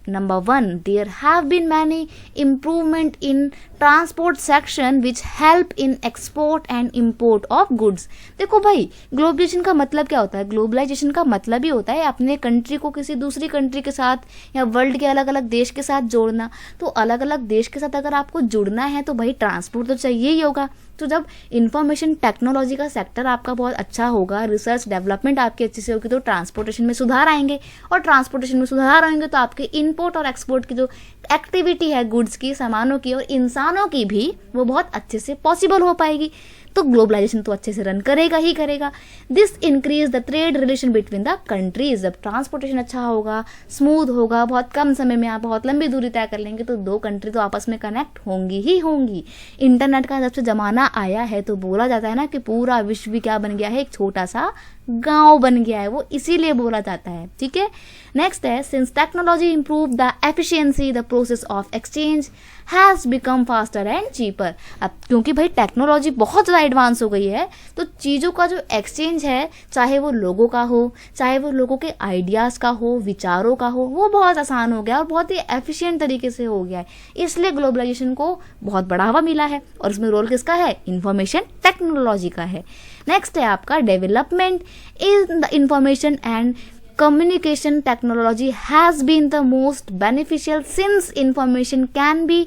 number 1, there have been many improvement in transport section which help in export and import of goods। देखो भाई, ग्लोबलाइजेशन का मतलब क्या होता है? ग्लोबलाइजेशन का मतलब ही होता है अपने कंट्री को किसी दूसरी कंट्री के साथ या वर्ल्ड के अलग अलग देश के साथ जोड़ना। तो अलग अलग देश के साथ अगर आपको जुड़ना है तो भाई ट्रांसपोर्ट तो चाहिए ही होगा। तो जब इंफॉर्मेशन टेक्नोलॉजी का सेक्टर आपका बहुत अच्छा होगा, रिसर्च डेवलपमेंट आपकी अच्छी से होगी, तो ट्रांसपोर्टेशन में सुधार आएंगे, और ट्रांसपोर्टेशन में सुधार आएंगे तो आपके इंपोर्ट और एक्सपोर्ट की जो एक्टिविटी है गुड्स की, सामानों की और इंसानों की भी, वो बहुत अच्छे से पॉसिबल हो पाएगी। तो ग्लोबलाइजेशन तो अच्छे से रन करेगा ही करेगा। This increase the trade relation between the countries. जब ट्रांसपोर्टेशन अच्छा होगा, स्मूथ होगा, बहुत कम समय में आप बहुत लंबी दूरी तय कर लेंगे, तो दो कंट्री तो आपस में कनेक्ट होंगी ही होंगी। इंटरनेट का जब से जमाना आया है तो बोला जाता है ना कि पूरा विश्व क्या बन गया है, एक छोटा सा गांव बन गया है, वो इसीलिए बोला जाता है। ठीक है, नेक्स्ट है since technology improve the efficiency the process of exchange has become faster and cheaper. अब क्योंकि भाई टेक्नोलॉजी बहुत ज़्यादा एडवांस हो गई है, तो चीज़ों का जो एक्सचेंज है, चाहे वो लोगों का हो, चाहे वो लोगों के आइडियाज़ का हो, विचारों का हो, वो बहुत आसान हो गया और बहुत ही एफिशिएंट तरीके से हो गया है। इसलिए ग्लोबलाइजेशन को बहुत बढ़ावा मिला है और इसमें रोल किसका है, इंफॉर्मेशन टेक्नोलॉजी का है। नेक्स्ट है आपका development in the information and communication technology has been the most beneficial since information can be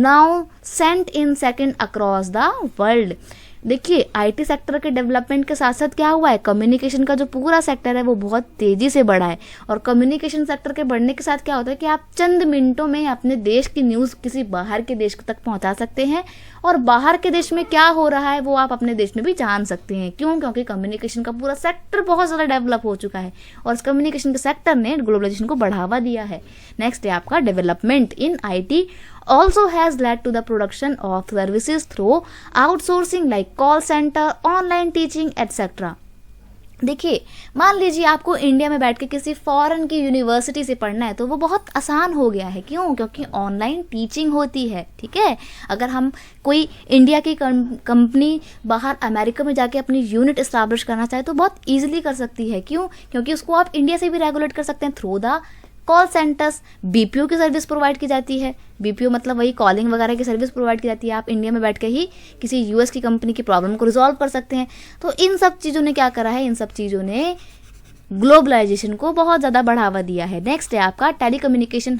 now sent in second across the world। देखिए आईटी सेक्टर के डेवलपमेंट के साथ साथ क्या हुआ है, कम्युनिकेशन का जो पूरा सेक्टर है वो बहुत तेजी से बढ़ा है। और कम्युनिकेशन सेक्टर के बढ़ने के साथ क्या होता है कि आप चंद मिनटों में अपने देश की न्यूज़ किसी बाहर के देश तक पहुंचा सकते हैं और बाहर के देश में क्या हो रहा है वो आप अपने देश में भी जान सकते हैं। क्यों? क्योंकि कम्युनिकेशन का पूरा सेक्टर बहुत ज़्यादा डेवलप हो चुका है और इस कम्युनिकेशन के सेक्टर ने ग्लोबलाइजेशन को बढ़ावा दिया है। नेक्स्ट है आपका development in IT also has led to the production of services through outsourcing like call center, online teaching etc। देखिए मान लीजिए आपको इंडिया में बैठ के किसी फॉरेन की यूनिवर्सिटी से पढ़ना है तो वो बहुत आसान हो गया है। क्यों? क्योंकि ऑनलाइन टीचिंग होती है। ठीक है, अगर हम कोई इंडिया की कंपनी बाहर अमेरिका में जाके अपनी यूनिट इस्टेब्लिश करना चाहे तो बहुत ईजिली कर सकती है। क्यों? क्योंकि उसको आप इंडिया से भी रेगुलेट कर सकते हैं through the call centres. BPO की सर्विस प्रोवाइड की जाती है, बीपीओ मतलब वही कॉलिंग वगैरह की सर्विस प्रोवाइड की जाती है। आप इंडिया में बैठ के ही किसी यूएस की कंपनी की प्रॉब्लम को रिजॉल्व कर सकते हैं। तो इन सब चीज़ों ने क्या करा है, इन सब चीज़ों ने ग्लोबलाइजेशन को बहुत ज़्यादा बढ़ावा दिया है। नेक्स्ट है आपका telecommunication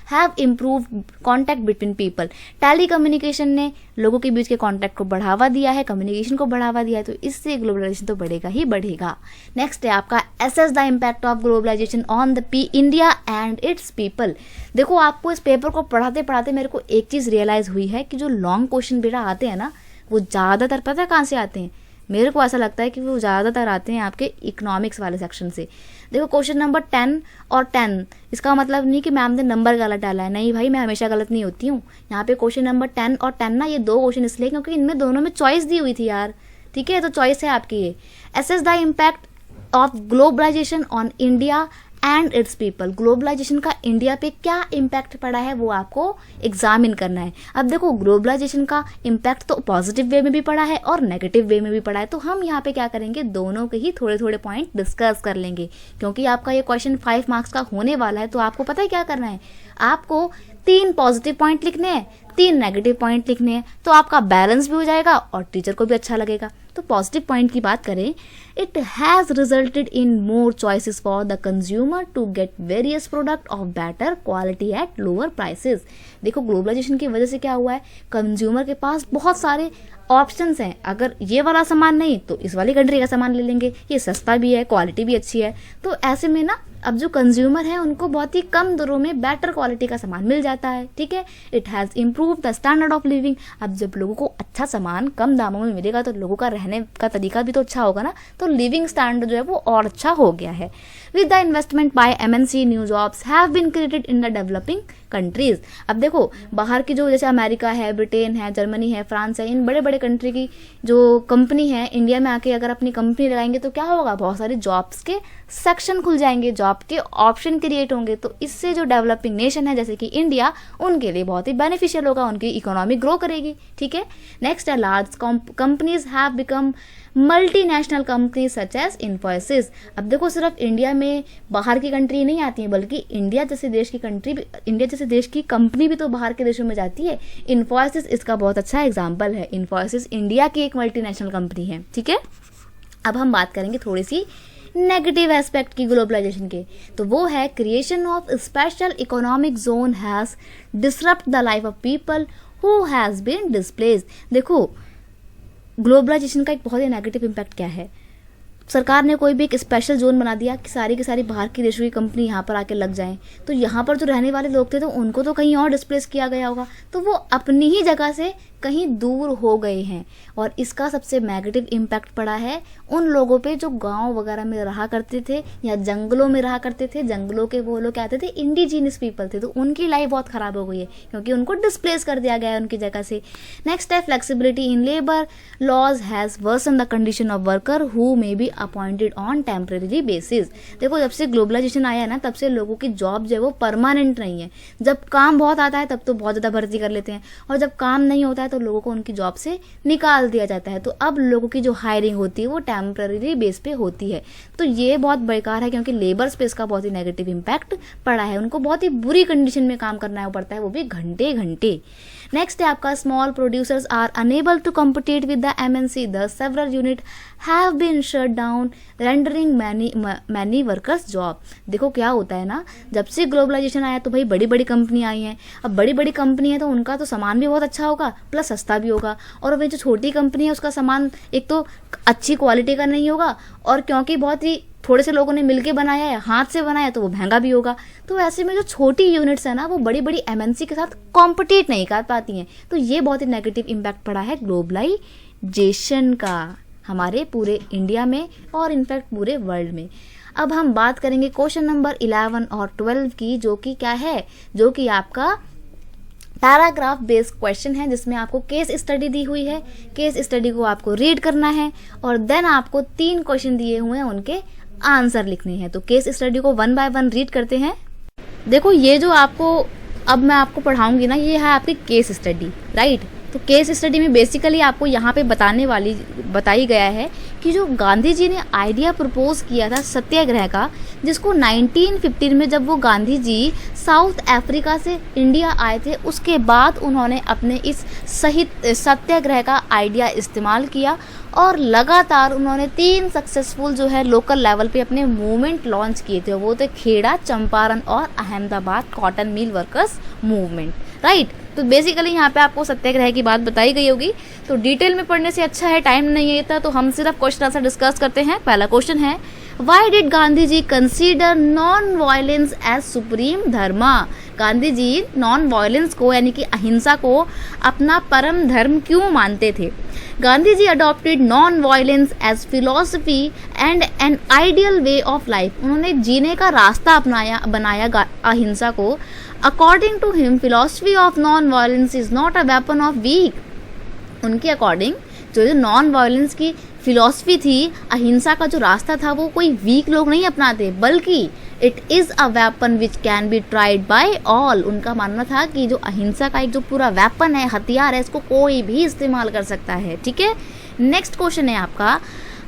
have improved contact between people. Telecommunication ने लोगों के बीच के कॉन्टैक्ट को बढ़ावा दिया है, कम्युनिकेशन को बढ़ावा दिया है, तो इससे ग्लोबलाइजेशन तो बढ़ेगा ही बढ़ेगा। नेक्स्ट है आपका assess the impact of globalisation on the India and its people. देखो आपको इस पेपर को पढ़ाते पढ़ाते मेरे को एक चीज़ रियलाइज़ हुई है कि जो लॉन्ग क्वेश्चन बेटा आते हैं ना वो ज़्यादातर पता है कहाँ से आते हैं, मेरे को ऐसा लगता है कि वो ज़्यादातर आते हैं आपके इकोनॉमिक्स वाले सेक्शन से। देखो क्वेश्चन नंबर 10 और 10, इसका मतलब नहीं कि मैम ने नंबर गलत डाला है, नहीं भाई मैं हमेशा गलत नहीं होती हूँ। यहाँ पे क्वेश्चन नंबर 10 और 10 ना ये दो क्वेश्चन इसलिए क्योंकि इनमें दोनों में चॉइस दी हुई थी यार। ठीक है, तो चॉइस है आपकी ये, assess the impact of globalisation on India and its people. Globalisation का इंडिया पे क्या इम्पैक्ट पड़ा है वो आपको एग्जामिन करना है। अब देखो ग्लोबलाइजेशन का इम्पैक्ट तो पॉजिटिव वे में भी पड़ा है और नेगेटिव वे में भी पड़ा है, तो हम यहाँ पे क्या करेंगे, दोनों के ही थोड़े थोड़े पॉइंट डिस्कस कर लेंगे। क्योंकि आपका ये क्वेश्चन 5 मार्क्स का होने वाला है, तो आपको पता है क्या करना है, आपको 3 पॉजिटिव पॉइंट लिखने हैं, 3 नेगेटिव पॉइंट लिखने हैं, तो आपका बैलेंस भी हो जाएगा और टीचर को भी अच्छा लगेगा। तो पॉजिटिव पॉइंट की बात करें, it has resulted in more choices for the consumer to get various product of better quality at lower prices. देखो ग्लोबलाइजेशन की वजह से क्या हुआ है, कंज्यूमर के पास बहुत सारे ऑप्शंस हैं। अगर ये वाला सामान नहीं तो इस वाली कंट्री का सामान ले लेंगे, ये सस्ता भी है, क्वालिटी भी अच्छी है। तो ऐसे में ना अब जो कंज्यूमर है उनको बहुत ही कम दरों में बेटर क्वालिटी का सामान मिल जाता है। ठीक है, it has improve the standard of living. अब जब लोगों को अच्छा सामान कम दामों में मिलेगा तो लोगों का रहने का तरीका भी तो अच्छा होगा ना, तो लिविंग स्टैंडर्ड जो है वो और अच्छा हो गया है। With the investment by MNC new jobs have been created in the developing countries. अब देखो बाहर की जो जैसे अमेरिका है, ब्रिटेन है, जर्मनी है, फ्रांस है, इन बड़े बड़े कंट्री की जो कंपनी है इंडिया में आके अगर अपनी कंपनी लगाएंगे तो क्या होगा, बहुत सारे जॉब्स के सेक्शन खुल जाएंगे, जॉब के ऑप्शन क्रिएट होंगे। तो इससे जो डेवलपिंग नेशन है जैसे कि इंडिया, उनके लिए बहुत ही बेनिफिशियल होगा, उनकी इकोनॉमी ग्रो करेगी। ठीक है, नेक्स्ट है large companies have become multinational company such as Infosys. अब देखो सिर्फ इंडिया में बाहर की कंट्री नहीं आती है, बल्कि इंडिया जैसे देश की कंपनी भी तो बाहर के देशों में जाती है। इन्फोसिस इसका बहुत अच्छा एग्जाम्पल है। इन्फोसिस इंडिया की एक मल्टीनेशनल कंपनी है। ठीक है, अब हम बात करेंगे थोड़ी सी नेगेटिव एस्पेक्ट की ग्लोबलाइजेशन के, तो वो है creation of special economic zone has disrupt the life of people who has been displaced. देखो ग्लोबलाइजेशन का एक बहुत ही नेगेटिव इम्पैक्ट क्या है, सरकार ने कोई भी एक स्पेशल जोन बना दिया कि सारी की सारी बाहर की देशों की कंपनी यहाँ पर आके लग जाएं, तो यहाँ पर जो रहने वाले लोग थे तो उनको तो कहीं और डिस्प्लेस किया गया होगा, तो वो अपनी ही जगह से कहीं दूर हो गए हैं। और इसका सबसे नेगेटिव इम्पैक्ट पड़ा है उन लोगों पे जो गांव वगैरह में रहा करते थे या जंगलों में रहा करते थे। जंगलों के वो लोग कहते थे इंडिजीनियस पीपल थे, तो उनकी लाइफ बहुत ख़राब हो गई है क्योंकि उनको डिस्प्लेस कर दिया गया है उनकी जगह से। नेक्स्ट है flexibility in labour laws has worsen the condition of worker who may be appointed on temporary basis. देखो जब से ग्लोबलाइजेशन आया है ना, तब से लोगों की जॉब जो है वो परमानेंट नहीं है। जब काम बहुत आता है तब तो बहुत ज़्यादा भर्ती कर लेते हैं, और जब काम नहीं होता है तो लोगों को उनकी जॉब से निकाल दिया जाता है। तो अब लोगों की जो हायरिंग होती है वो टेम्पररी बेस पे होती है। तो ये बहुत बेकार है क्योंकि लेबर स्पेस का बहुत ही नेगेटिव इम्पैक्ट पड़ा है। उनको बहुत ही बुरी कंडीशन में काम करना पड़ता है, वो भी घंटे घंटे। नेक्स्ट है आपका small producers are enable to compete with the MNC, the several unit have been shut down rendering many workers job. देखो क्या होता है ना, जब से ग्लोबलाइजेशन आया तो भाई बड़ी बड़ी कंपनी आई हैं। अब बड़ी बड़ी कंपनी है तो उनका तो सामान भी बहुत अच्छा होगा प्लस सस्ता भी होगा, और वही जो छोटी कंपनी है उसका सामान एक तो अच्छी क्वालिटी का नहीं होगा, और क्योंकि बहुत ही थोड़े से लोगों ने मिलके बनाया है, हाथ से बनाया, तो वो महंगा भी होगा। तो ऐसे में जो छोटी यूनिट्स है ना वो बड़ी बड़ी एमएनसी के साथ कॉम्पिटिट नहीं कर पाती हैं। तो ये बहुत ही नेगेटिव इम्पैक्ट पड़ा है ग्लोबलाइजेशन का हमारे पूरे इंडिया में और इनफैक्ट पूरे वर्ल्ड में। अब हम बात करेंगे क्वेश्चन नंबर 11 और 12 की, जो कि क्या है, जो कि आपका पैराग्राफ बेस्ड क्वेश्चन है, जिसमें आपको केस स्टडी दी हुई है। केस स्टडी को आपको रीड करना है और देन आपको 3 क्वेश्चन दिए हुए हैं, उनके आंसर लिखने हैं। तो केस स्टडी को 1 बाय 1 रीड करते हैं। देखो ये जो आपको अब मैं आपको पढ़ाऊंगी ना, ये है आपकी केस स्टडी, राइट। तो केस स्टडी में बेसिकली आपको यहाँ पे बताई गया है कि जो गांधी जी ने आइडिया प्रपोज किया था सत्याग्रह का, जिसको 1915 में जब वो गांधी जी साउथ अफ्रीका से इंडिया आए थे, उसके बाद उन्होंने अपने इस सत्याग्रह का आइडिया इस्तेमाल किया और लगातार उन्होंने 3 सक्सेसफुल जो है लोकल लेवल पे अपने मूवमेंट लॉन्च किए थे। वो थे खेड़ा, चंपारण और Ahmedabad cotton mill workers movement, right. तो बेसिकली यहाँ पे आपको सत्याग्रह की बात बताई गई होगी। तो डिटेल में पढ़ने से अच्छा है, टाइम नहीं है तो हम सिर्फ क्वेश्चन आंसर डिस्कस करते हैं। पहला क्वेश्चन है, why did Gandhi ji consider non violence as supreme dharma. Gandhi ji non violence को यानी कि अहिंसा को अपना परम धर्म क्यों मानते थे। Gandhi ji adopted non violence as philosophy and an ideal way of life. उन्होंने जीने का रास्ता बनाया अहिंसा को। According to him philosophy of non violence is not a weapon of weak. उनके अकॉर्डिंग जो नॉन वायलेंस की फिलॉसफी थी, अहिंसा का जो रास्ता था, वो कोई वीक लोग नहीं अपनाते, बल्कि it is a weapon which can be tried bye all. उनका मानना था कि जो अहिंसा का एक जो पूरा वेपन है, हथियार है, इसको कोई भी इस्तेमाल कर सकता है, ठीक है। नेक्स्ट क्वेश्चन है आपका,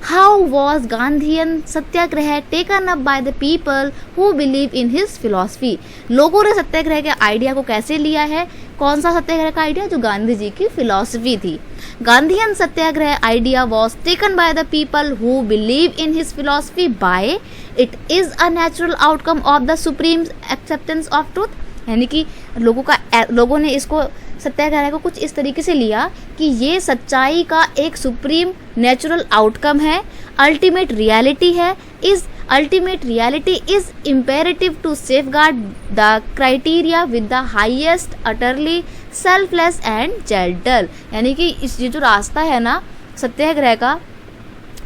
how was Gandhian Satyagraha taken up by the people who believe in his philosophy. लोगों ने सत्याग्रह के आइडिया को कैसे लिया है। कौन सा सत्याग्रह का आइडिया, जो गांधी जी की फिलॉसफी थी। Gandhian satyagraha idea was taken by the people who believe in his philosophy by it is a natural outcome of the supreme acceptance of truth. यानी कि लोगों ने इसको सत्याग्रह को कुछ इस तरीके से लिया कि ये सच्चाई का एक सुप्रीम नेचुरल आउटकम है, अल्टीमेट रियलिटी है। इस ultimate reality is imperative to safeguard the criteria with the highest utterly selfless and gentle. यानी कि ये जो रास्ता है ना सत्याग्रह का,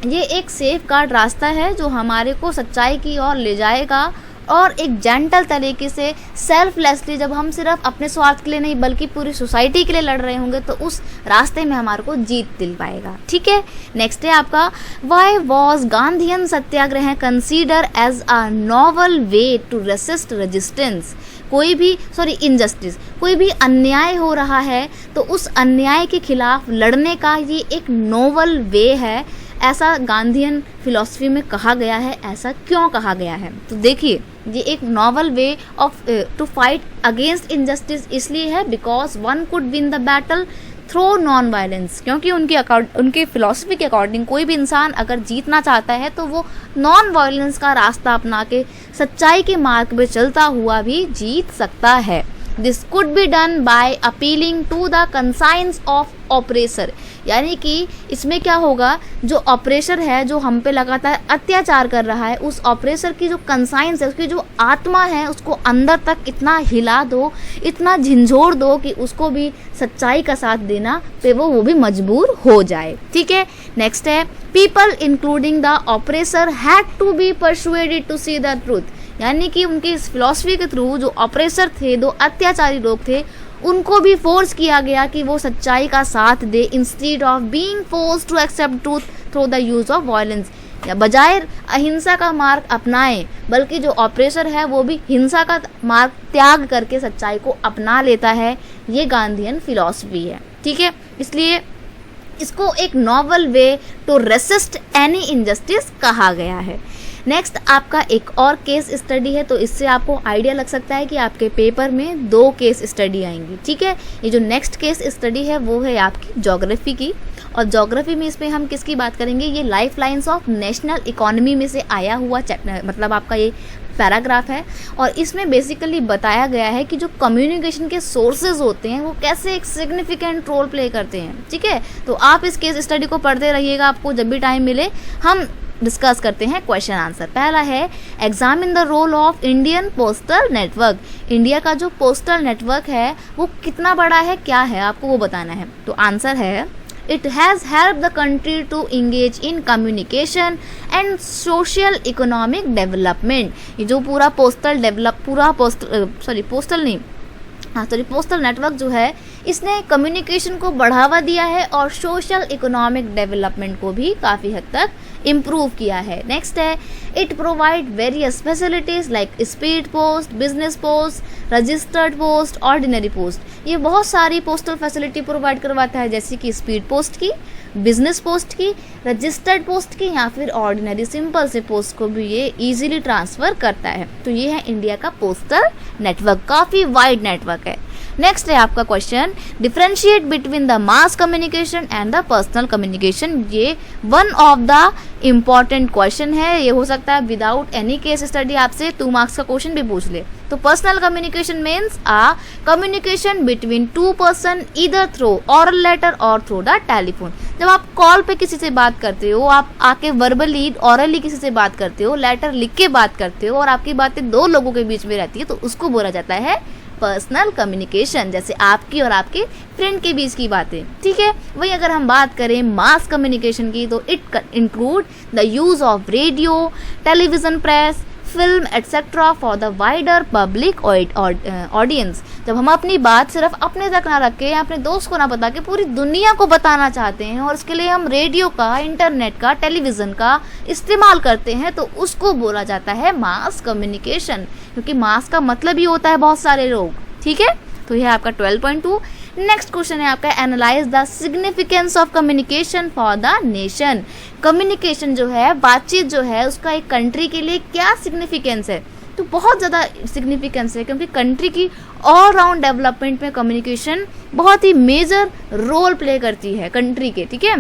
ये एक सेफ गार्ड रास्ता है जो हमारे को सच्चाई की ओर ले जाएगा, और एक जेंटल तरीके से सेल्फलेसली, जब हम सिर्फ अपने स्वार्थ के लिए नहीं बल्कि पूरी सोसाइटी के लिए लड़ रहे होंगे, तो उस रास्ते में हमारे को जीत दिल पाएगा, ठीक है। नेक्स्ट है आपका, why was Gandhian satyagraha consider as a novel way to resist resistance. Injustice, कोई भी अन्याय हो रहा है तो उस अन्याय के खिलाफ लड़ने का ये एक नोवल वे है, ऐसा गांधीयन फिलॉसफी में कहा गया है। ऐसा क्यों कहा गया है, तो देखिए ये एक novel way of to fight against injustice इसलिए है because one could win the battle through non violence. क्योंकि उनकी फिलॉसफी के अकॉर्डिंग कोई भी इंसान अगर जीतना चाहता है तो वो नॉन वायलेंस का रास्ता अपना के सच्चाई के मार्ग पे चलता हुआ भी जीत सकता है। This could be done by appealing to the conscience of oppressor, यानी कि इसमें क्या होगा, जो ऑपरेसर है, जो हम पे लगातार अत्याचार कर रहा है, उस ऑपरेसर की जो कंसाइंस है, उसकी जो आत्मा है, उसको अंदर तक इतना हिला दो, इतना झंझोड़ दो कि उसको भी सच्चाई का साथ देना पे वो भी मजबूर हो जाए। ठीक है, नेक्स्ट है people including the oppressor had to be persuaded to see the truth, यानी कि उनके इस फिलॉसफी के थ्रू जो ऑपरेसर थे, दो अत्याचारी लोग थे, उनको भी फोर्स किया गया कि वो सच्चाई का साथ दे, instead of being forced to accept truth through the use of violence, या बजाय अहिंसा का मार्ग अपनाए, बल्कि जो ऑपरेसर है वो भी हिंसा का मार्ग त्याग करके सच्चाई को अपना लेता है। ये गांधीयन फिलॉसफी है। ठीक है, इसलिए इसको एक novel way to resist any injustice कहा गया है। नेक्स्ट आपका एक और केस स्टडी है, तो इससे आपको आइडिया लग सकता है कि आपके पेपर में 2 केस स्टडी आएंगी। ठीक है, ये जो नेक्स्ट केस स्टडी है वो है आपकी ज्योग्राफी की, और ज्योग्राफी में इसमें हम किसकी बात करेंगे, ये life lines of national economy में से आया हुआ मतलब आपका ये पैराग्राफ है, और इसमें बेसिकली बताया गया है कि जो कम्युनिकेशन के सोर्सेज होते हैं वो कैसे एक सिग्निफिकेंट रोल प्ले करते हैं। ठीक है, तो आप इस केस स्टडी को पढ़ते रहिएगा, आपको जब भी टाइम मिले हम डिस्कस करते हैं क्वेश्चन आंसर। पहला है examine the role of Indian postal network, India का जो पोस्टल नेटवर्क है वो कितना बड़ा है, क्या है, आपको वो बताना है। तो आंसर है it has help the country to engage in communication and social economic development. ये जो पूरा पोस्टल नेटवर्क जो है इसने कम्युनिकेशन को बढ़ावा दिया है और सोशल इकोनॉमिक डेवलपमेंट को भी काफ़ी हद तक इम्प्रूव किया है। नेक्स्ट है it provide various facilities like speed post, business post, registered post, ordinary post. ये बहुत सारी पोस्टल फैसिलिटी प्रोवाइड करवाता है, जैसे कि स्पीड पोस्ट की, बिजनेस पोस्ट की, रजिस्टर्ड पोस्ट की, या फिर ऑर्डिनरी सिंपल से पोस्ट को भी ये इजीली ट्रांसफ़र करता है। तो ये है इंडिया का पोस्टल नेटवर्क, काफ़ी वाइड नेटवर्क है। नेक्स्ट है आपका question differentiate between the mass communication and the personal communication. ये one of the important question है, ये हो सकता है विदाउट एनी केस स्टडी आपसे 2 मार्क्स का क्वेश्चन भी पूछ ले। तो personal communication means a communication between 2 person either through oral letter और थ्रू द टेलीफोन। जब आप कॉल पे किसी से बात करते हो, आप आके वर्बली ऑरली किसी से बात करते हो, लेटर लिख के बात करते हो और आपकी बातें 2 लोगों के बीच में रहती है, तो उसको बोला जाता है पर्सनल कम्युनिकेशन, जैसे आपकी और आपके फ्रेंड के बीच की बातें। ठीक है, वही अगर हम बात करें मास कम्युनिकेशन की, तो it include the use of radio, television, press, film etcetera for the wider public audience. जब हम अपनी बात सिर्फ अपने तक ना रख के या अपने दोस्त को ना बता के पूरी दुनिया को बताना चाहते हैं और उसके लिए हम रेडियो का, इंटरनेट का, टेलीविज़न का इस्तेमाल करते हैं, तो उसको बोला जाता है मास कम्युनिकेशन, क्योंकि मास का मतलब ही होता है बहुत सारे लोग। ठीक है, तो यह आपका 12.2। नेक्स्ट क्वेश्चन है आपका analyse the significance of communication for the nation. Communication जो है, बातचीत जो है, उसका एक कंट्री के लिए क्या सिग्निफिकेंस है, तो बहुत ज़्यादा सिग्निफिकेंस है, क्योंकि कंट्री की ऑल राउंड डेवलपमेंट में कम्युनिकेशन बहुत ही मेजर रोल प्ले करती है कंट्री के। ठीक है,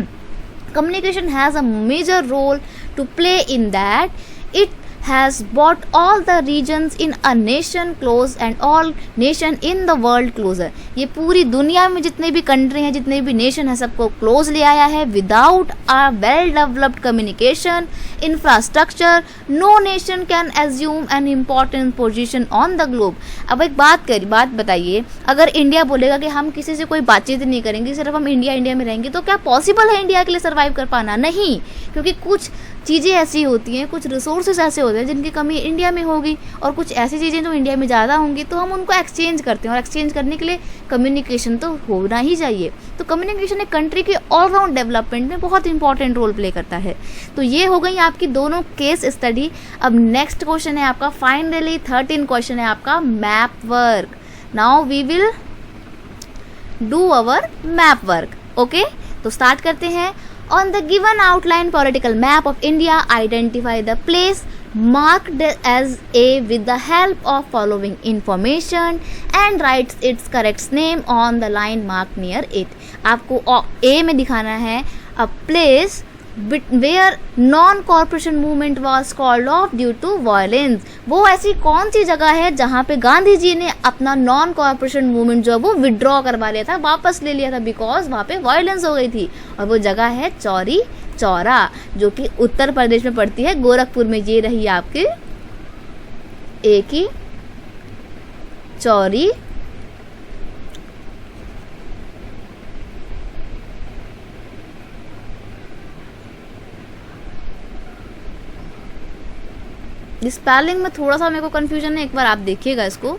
communication has a major role to play in that it has brought all the regions in a nation close and all nation in the world closer। ये पूरी दुनिया में जितने भी कंट्री हैं, जितने भी नेशन हैं, सबको क्लोज ले आया है। Without a well developed communication infrastructure no nation can assume an important position on the globe. अब एक बात बताइए, अगर इंडिया बोलेगा कि हम किसी से कोई बातचीत नहीं करेंगे, सिर्फ हम इंडिया में रहेंगे, तो क्या पॉसिबल है इंडिया के लिए सर्वाइव कर पाना? नहीं, क्योंकि कुछ चीज़ें ऐसी होती हैं, कुछ रिसोर्सेज ऐसे होते हैं जिनकी कमी इंडिया में होगी, और कुछ ऐसी चीज़ें जो इंडिया में ज़्यादा होंगी, तो हम उनको एक्सचेंज करते हैं, और एक्सचेंज करने के लिए कम्युनिकेशन तो होना ही चाहिए। तो कम्युनिकेशन एक कंट्री के ऑलराउंड डेवलपमेंट में बहुत इंपॉर्टेंट रोल प्ले करता है। तो ये हो गई आपकी दोनों केस स्टडी। अब नेक्स्ट क्वेश्चन है आपका फाइनली 13 क्वेश्चन है आपका map work. Now we will do our map work. Okay, तो स्टार्ट करते हैं। On the given outline political map of India, identify the place marked as A with the help of following information and write its correct name on the line marked near it। आपको A में दिखाना है a place where non corporation movement was called off due to violence. वो ऐसी कौन सी जगह है जहाँ पे गांधी जी ने अपना नॉन कॉर्पोरेशन मूवमेंट जो वो विड्रॉ करवा लिया था, वापस ले लिया था, बिकॉज वहाँ पे वायलेंस हो गई थी। और वो जगह है चौरी चौरा, जो कि उत्तर प्रदेश में पड़ती है, गोरखपुर में। ये रही आपकी एक ही चौरी स्पेलिंग में थोड़ा सा मेरे को कंफ्यूजन है, एक बार आप देखिएगा इसको,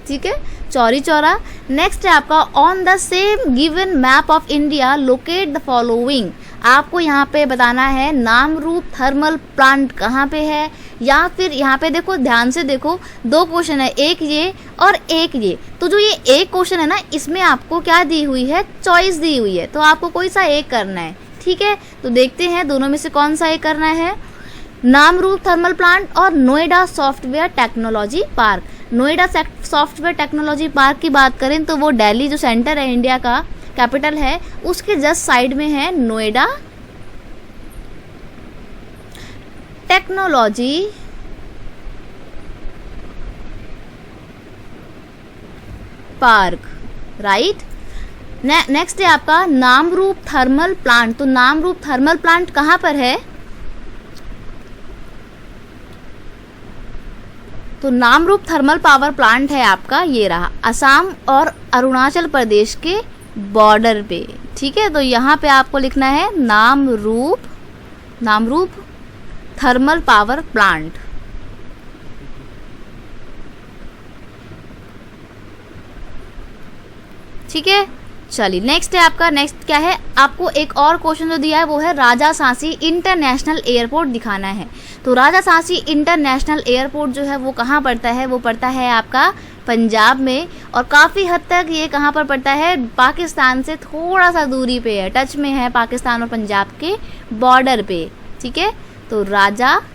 ठीक है। चौरी चौरा। नेक्स्ट है आपका on the same given map of India locate the following. आपको यहाँ पे बताना है नामरूप थर्मल प्लांट कहाँ पे है, या फिर यहाँ पे देखो, ध्यान से देखो, दो क्वेश्चन है, एक ये और एक ये। तो जो ये एक क्वेश्चन है ना, इसमें आपको क्या दी हुई है, चॉइस दी हुई है, तो आपको कोई सा एक करना है, ठीक है। तो देखते हैं दोनों में से कौन सा एक करना है। नामरूप थर्मल प्लांट और Noida software technology park. Noida software technology park की बात करें तो वो दिल्ली जो सेंटर है इंडिया का, कैपिटल है, उसके जस्ट साइड में है Noida technology park, right. Next है आपका नामरूप थर्मल प्लांट। तो नामरूप थर्मल प्लांट कहाँ पर है, तो नामरूप थर्मल पावर प्लांट है आपका, ये रहा, असम और अरुणाचल प्रदेश के बॉर्डर पे, ठीक है। तो यहाँ पे आपको लिखना है नामरूप थर्मल पावर प्लांट। ठीक है, चलिए नेक्स्ट है आपका, नेक्स्ट क्या है, आपको एक और क्वेश्चन जो दिया है वो है राजासांसी इंटरनेशनल एयरपोर्ट दिखाना है। तो राजासांसी इंटरनेशनल एयरपोर्ट जो है वो कहाँ पड़ता है, वो पड़ता है आपका पंजाब में, और काफ़ी हद तक ये कहाँ पर पड़ता है, पाकिस्तान से थोड़ा सा दूरी पे है, टच में है पाकिस्तान और पंजाब के बॉर्डर पे, ठीक है। तो राजासांसी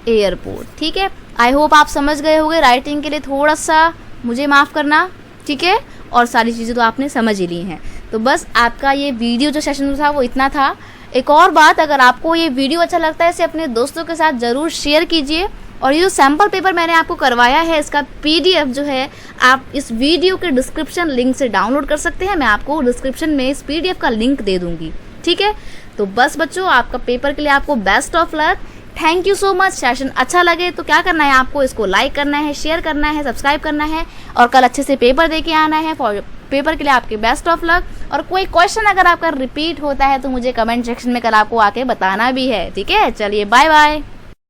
एयरपोर्ट, ठीक है। आई होप आप समझ गए होंगे। राइटिंग के लिए थोड़ा सा मुझे माफ़ करना, ठीक है, और सारी चीज़ें तो आपने समझ ही ली हैं। तो बस आपका ये वीडियो जो सेशन था वो इतना था। एक और बात, अगर आपको ये वीडियो अच्छा लगता है इसे अपने दोस्तों के साथ ज़रूर शेयर कीजिए, और ये जो सैम्पल पेपर मैंने आपको करवाया है इसका PDF जो है आप इस वीडियो के डिस्क्रिप्शन लिंक से डाउनलोड कर सकते हैं। मैं आपको डिस्क्रिप्शन में इस PDF का लिंक दे दूँगी, ठीक है। तो बस बच्चों, आपका पेपर के लिए आपको best of luck. Thank you so much. Session अच्छा लगे तो क्या करना है, आपको इसको लाइक करना है, शेयर करना है, सब्सक्राइब करना है, और कल अच्छे से पेपर दे के आना है। फॉर पेपर के लिए आपके बेस्ट ऑफ लक। और कोई क्वेश्चन अगर आपका रिपीट होता है तो मुझे कमेंट सेक्शन में कल आपको आके बताना भी है, ठीक है। चलिए बाय बाय।